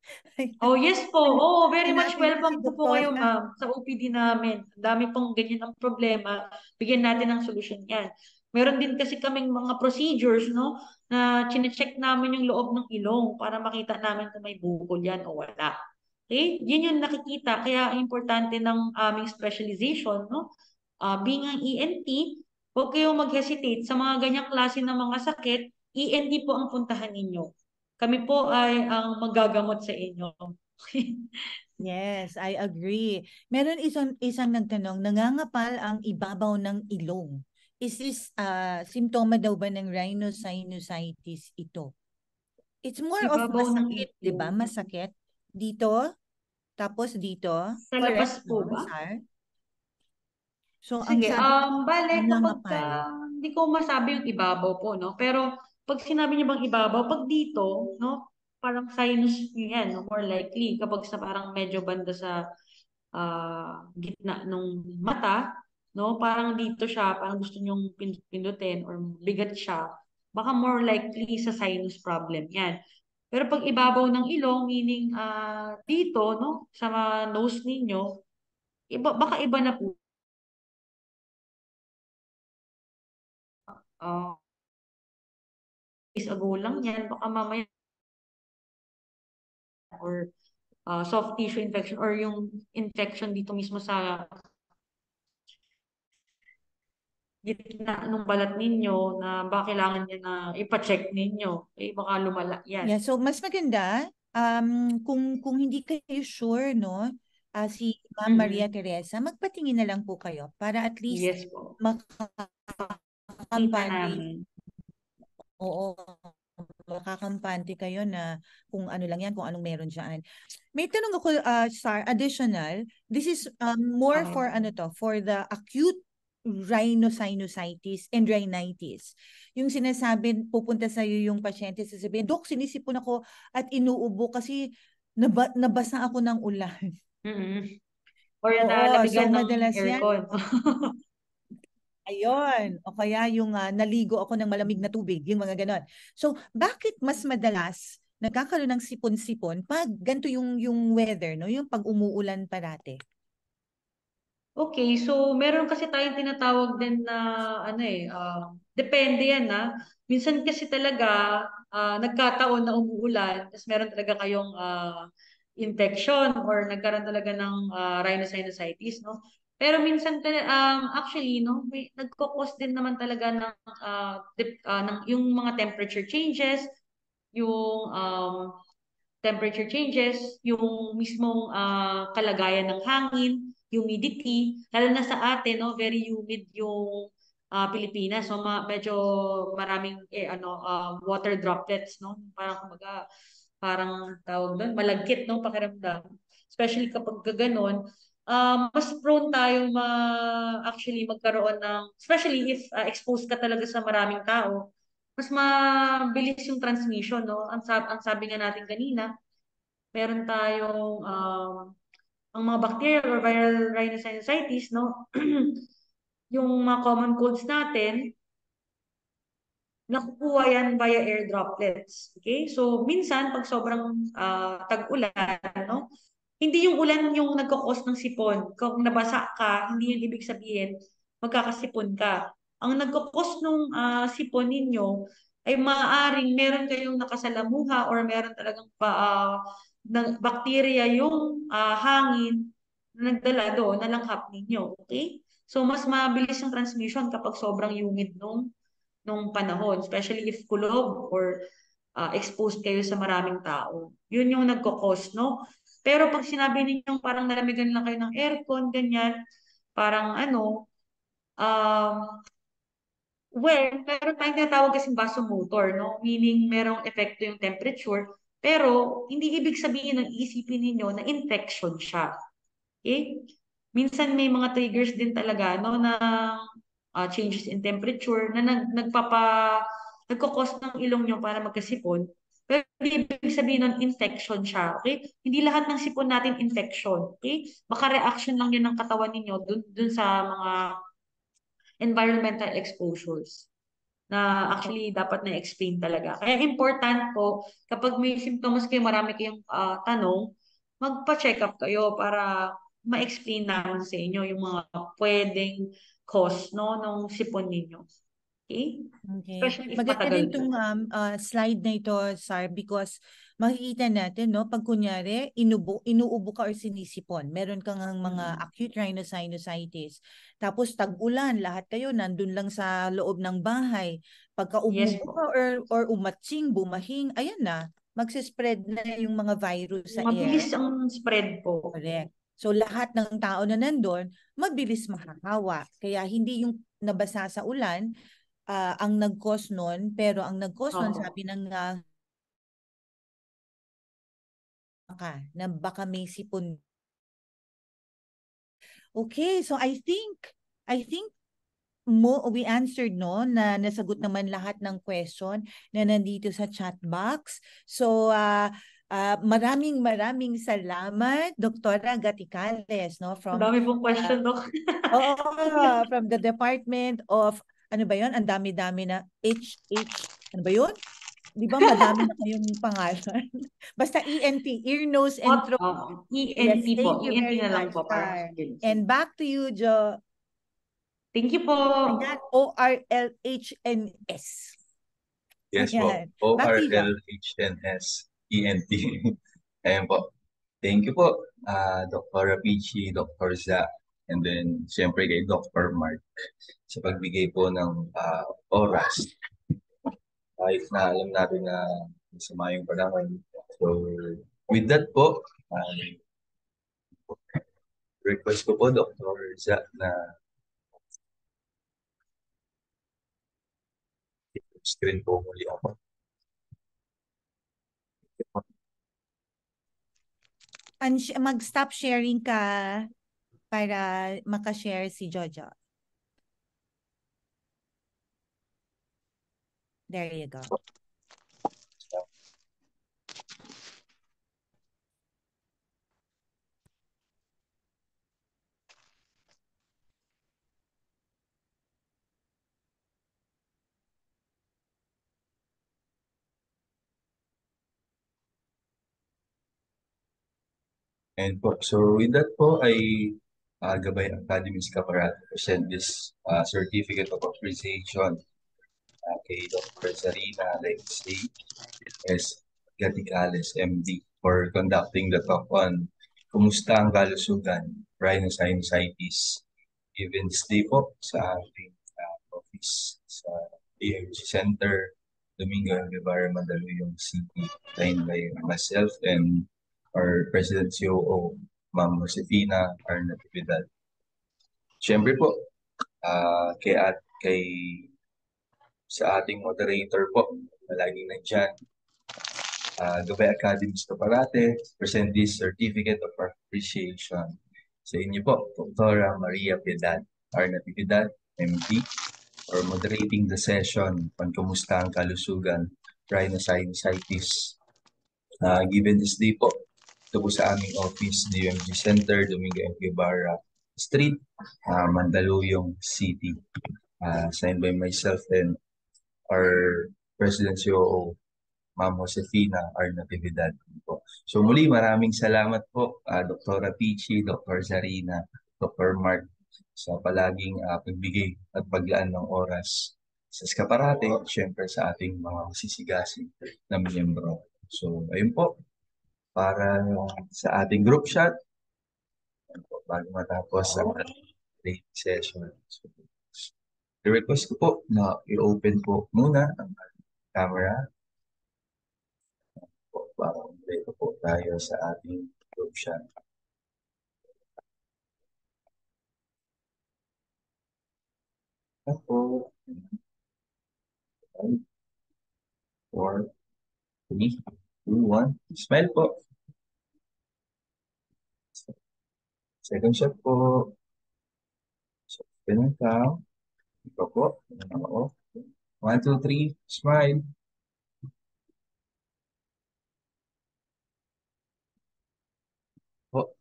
Oh, yes po. Oh, very much Hanapin ko si welcome po kayo, doktora. ma'am, sa OPD namin. Ang dami pong ganyan ang problema. Bigyan natin ng solusyon yan. Meron din kasi kaming mga procedures, no, na chinecheck namin yung loob ng ilong para makita namin kung may bukol yan o wala. Okay? Yun yung nakikita. Kaya importante ng aming specialization, no? Being ang ENT, huwag kayong mag-hesitate sa mga ganyang klase ng mga sakit. ENT po ang puntahan ninyo. Kami po ay ang magagamot sa inyo. Yes, I agree. Meron isang nagtanong, nangangapal ang ibabaw ng ilong. Is this simptoma daw ba ng rhinosinusitis ito? It's more of Ibabaw ng masakit, di ba? ilong. Masakit. Dito, tapos dito. Sa labas Correct, po no, ba? Sar? So, ang Sige, sabi bale kapag nangangapal. hindi ko masabi yung ibabaw po, no? Pero pag sinabi niyo bang ibabaw, pag dito, no? Parang sinus niyo yan, no? More likely kapag sa parang medyo banda sa gitna ng mata, no? Parang dito siya, parang gusto niyong pindutin or bigat siya. Baka more likely sa sinus problem yan. Pero pag ibabaw ng ilong, meaning dito, no? Sa nose ninyo, baka iba na po. Days ago lang yan, baka mamaya or soft tissue infection or yung infection dito mismo sa gitna ng balat ninyo na baka kailangan niya na ipa-check ninyo. Eh, baka lumala yan. Yeah, so mas maganda kung hindi kayo sure, no, si Ma'am Maria Teresa, magpatingin na lang po kayo para at least Yes po. Kita makakampante. namin. Oo, makakampante kayo na kung ano lang yan, kung anong meron dyan. May tanong ako, Sar, additional. This is more for for the acute rhinosinusitis and rhinitis. Yung sinasabi, pupunta sa iyo yung pasyente, sasabihin, Dok, sinisipon ako at inuubo kasi nabasa ako ng ulan. Or Oo, so nalamigan ng madalas yan. aircon. Ayun, o kaya yung naligo ako ng malamig na tubig, yung mga ganon. So, bakit mas madalas nagkakaroon ng sipon-sipon pag ganito yung weather, no? Yung pag umuulan parate? Okay, so meron kasi tayong tinatawag din na depende yan Minsan kasi talaga nagkataon na umuulan, tapos meron talaga kayong infection or nagkaroon talaga ng rhinosinusitis, no? Pero minsan actually no, may nagko-cause din naman talaga ng yung mga temperature changes, yung yung mismong kalagayan ng hangin, humidity, lalo na sa atin, no, very humid yung Pilipinas. So medyo maraming water droplets, no? Parang kumbaga, parang tawag doon, malagkit, no, pakiramdam. Especially kapag gaganon, mas prone tayo actually magkaroon ng, especially if exposed ka talaga sa maraming tao, mas mabilis yung transmission, no? Ang sabi nga natin kanina, meron tayong ang mga bacterial or viral rhinosinusitis, no? Yung mga common colds natin, nakukuha yan via air droplets. Okay? So, minsan, pag sobrang tag-ulan, no? Hindi yung ulan yung nagkakos ng sipon. Kung nabasa ka, hindi yung ibig sabihin, magkakasipon ka. Ang nagkakos ng sipon ninyo ay maaaring meron kayong nakasalamuha or meron talagang bacteria yung hangin na nagdala doon, nalanghap ninyo. Okay? So, mas mabilis yung transmission kapag sobrang humid nung panahon, especially if kulob or exposed kayo sa maraming tao. Yun yung nagkakos, no? Pero pag sinabi ninyong parang nalamigan lang kayo ng aircon, ganyan, parang um, well, meron tayong tinatawag kasing vasomotor, no? Meaning merong epekto yung temperature, pero hindi ibig sabihin ng isipin ninyo na infection siya. Okay? Minsan may mga triggers din talaga, no, na changes in temperature na nagkakos ng ilong nyo para magkasipon. Pero ibig sabihin nun, infection siya, okay? Hindi lahat ng sipon natin infection, okay? Baka reaction lang yun ng katawan ninyo dun sa mga environmental exposures na actually dapat na-explain talaga. Kaya important po, kapag may symptoms kayo, marami kayong tanong, magpa-check up kayo para ma-explain namin sa inyo yung mga pwedeng cause, no, ng sipon ninyo. Okay? Okay. Especially if Maganda matagal rin itong slide na ito, Sar, because makikita natin, no, pag kunyari, inuubo ka or sinisipon, meron kang mga acute rhinosinusitis, tapos tag-ulan, lahat kayo nandun lang sa loob ng bahay. Pagka Yes umubo ka or umatsing, bumahing, ayan na, magsispread na yung mga virus sa Mabilis air. ang spread po. Correct. So lahat ng tao na nandun, mabilis makakawa. Kaya hindi yung nabasa sa ulan, ang nag-cause nun, pero ang nag-cause nun, sabi ng na baka may sipon. Okay, so I think we answered, no, na nasagot naman lahat ng question na nandito sa chat box. So maraming salamat, Doktora Gaticales, no, from Dami pong question, Dok. from the Department of, ano ba yun? Ang dami-dami na ano ba yun? Di ba madami na kayong pangalan? Basta ENT, ear, nose, and throat. Yes, ENT thank po. you ENT very na lang much, po para Star. sa kids. And back to you, Jo. Thank you po. Ayan, ORLHNS. Yes Ayan. po. Back to you, Jo. ORLHNS ENT. Ayan po. Thank you po, Dr. Rapici, Dr. Za, and then siyempre kay Dr. Mark sa pagbigay po ng oras. Kahit na alam natin na masama yung panahon. So, with that po, request ko po, Dr. Za, na screen po muli ako. Mag-stop sharing ka para makashare si Jojo. There you go. And po, so with that po ay Gabay Academy Escaparate present this certificate of appreciation kay Dr. Zarina Alexei S. Gaticales, MD, for conducting the talk on Kumusta ang Kalusugan, Rhinosinusitis. Given this day po sa ating office sa AMG Center, Domingo Guevara, Mandaluyong City, signed by myself and our President COO, Ma'am Josefina Arnatividad. Siyempre po, kay sa ating moderator po, na laging nandyan, Gabay Academy Escaparate, present this certificate of appreciation sa inyo po, Dr. Maria Piedad Arnatividad, MD, for moderating the session on Kumusta ang Kalusugan, Rhinosinusitis. Given this day po, ito po sa aming office, DMG Center, Domingo M. Guevara Street, Mandaluyong City. Signed by myself and our President COO, Ma'am Josefina Arnatividad po. So muli, maraming salamat po, Dr. Pichi, Dr. Zarina, Dr. Mark, sa palaging pagbigay at paglaan ng oras sa Escaparate, siyempre sa ating mga masisigasig na miyembro. So, ayun po, para sa ating group shot, bago matapos ang training session. So, request ko po na i-open po muna ang camera. Para umpleto po tayo sa ating group shot. Ako. 5, 4, 3, 2, 1. Smile po. Second shot po. So, ganun ka. Ito po. 1, 2, 3. Smile. Po.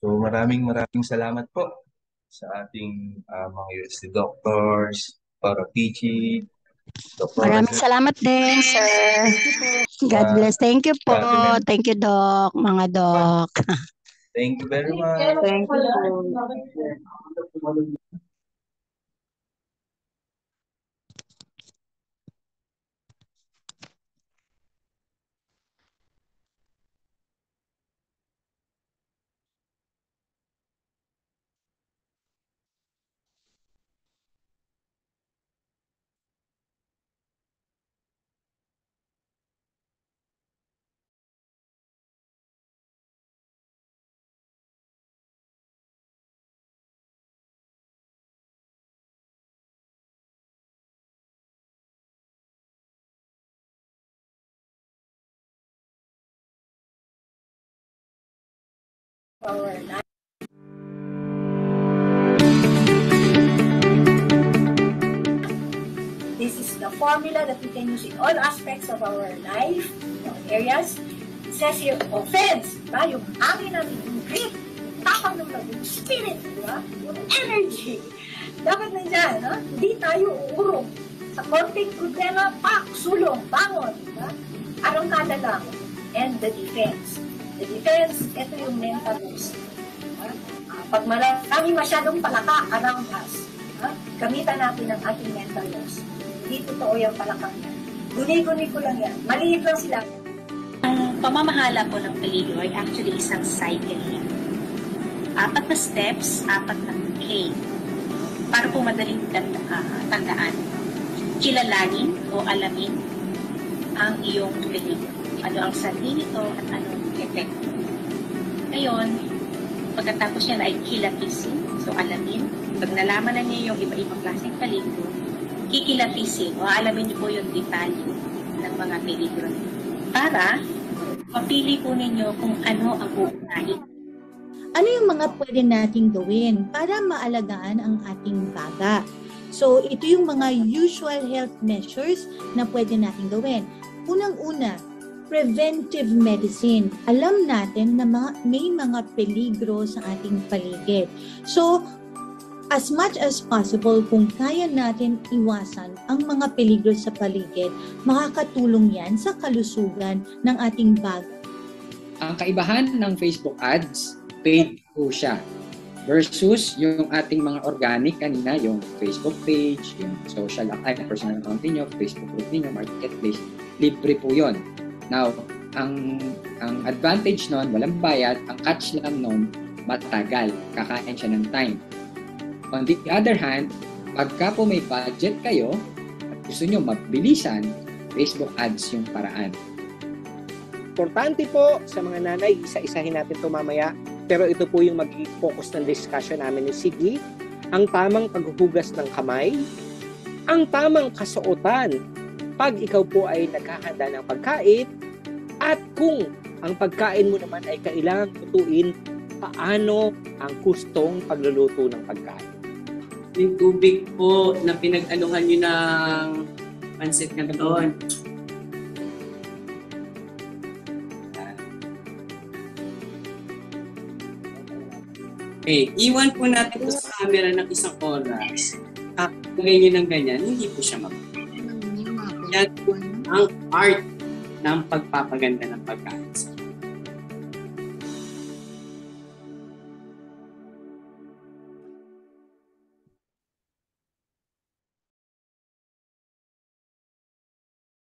So, maraming salamat po sa ating mga UST doctors, para Pichi, Dr. Maraming salamat din, sir. God bless. Thank you po. Thank you, Doc. Mga Doc. Thank you very much. Thank you. This is the formula that we can use in all aspects of our life, in all areas. It says here, offense, ba? Yung hangin namin, yung grit, yung tapang ng loob, yung spirit, ba? Yung energy. Dapat nandyan, no? Hindi tayo uurong. Sa konting problema, pak, sulong, bangon, ba? Arangkada lang. And the defense. The defense, ito yung mental loss. Pag marami masyadong palaka around us, gamitan natin ang ating mental loss. Hindi totoo yung palakang yan. Guni-guni ko lang yan. Maliit lang sila. Ang pamamahala po ng peligro ay actually isang cycle yan. 4 na steps, 4 na K. Para po madaling tandaan. Kilalanin o alamin ang iyong peligro. Ano ang sanhi nito at anong epekto. Ngayon, pagkatapos niya ay kilatisin. So, alamin. Pag nalaman na niyo yung iba-ibang klaseng peligro, kikilatisin o alamin niyo po yung detalye ng mga peligro. Para mapili po ninyo kung ano ang uunahin. Ano yung mga pwede nating gawin para maalagaan ang ating baga? So, ito yung mga usual health measures na pwede natin gawin. Unang-una, preventive medicine. Alam natin na may mga peligro sa ating paligid. So, as much as possible, kung kaya natin iwasan ang mga peligro sa paligid, makakatulong yan sa kalusugan ng ating bag. Ang kaibahan ng Facebook ads, paid po siya. Versus yung ating mga organic kanina, yung Facebook page, yung social account, personal account niyo, Facebook group niyo, marketplace, libre po yun. Now, ang advantage nun, walang bayad, ang catch lang nun, matagal, kakain siya ng time. On the other hand, pagka po may budget kayo, at gusto nyo mabilisan, Facebook ads yung paraan. Importante po sa mga nanay, isa-isahin natin ito mamaya, pero ito po yung magiging focus ng discussion namin ni Siggy, ang tamang paghuhugas ng kamay, ang tamang kasuotan pag ikaw po ay naghahanda ng pagkain, at kung ang pagkain mo naman ay kailangang lutuin, paano ang hustong pagluluto ng pagkain. Yung tubig po na pinag-anuhan nyo ng pansit na doon. Okay, iwan po natin po sa camera ng 1 oras. Lagay nyo ng ganyan, hindi po siya mag-. Yan po ang art ng pagpapaganda ng pagkain.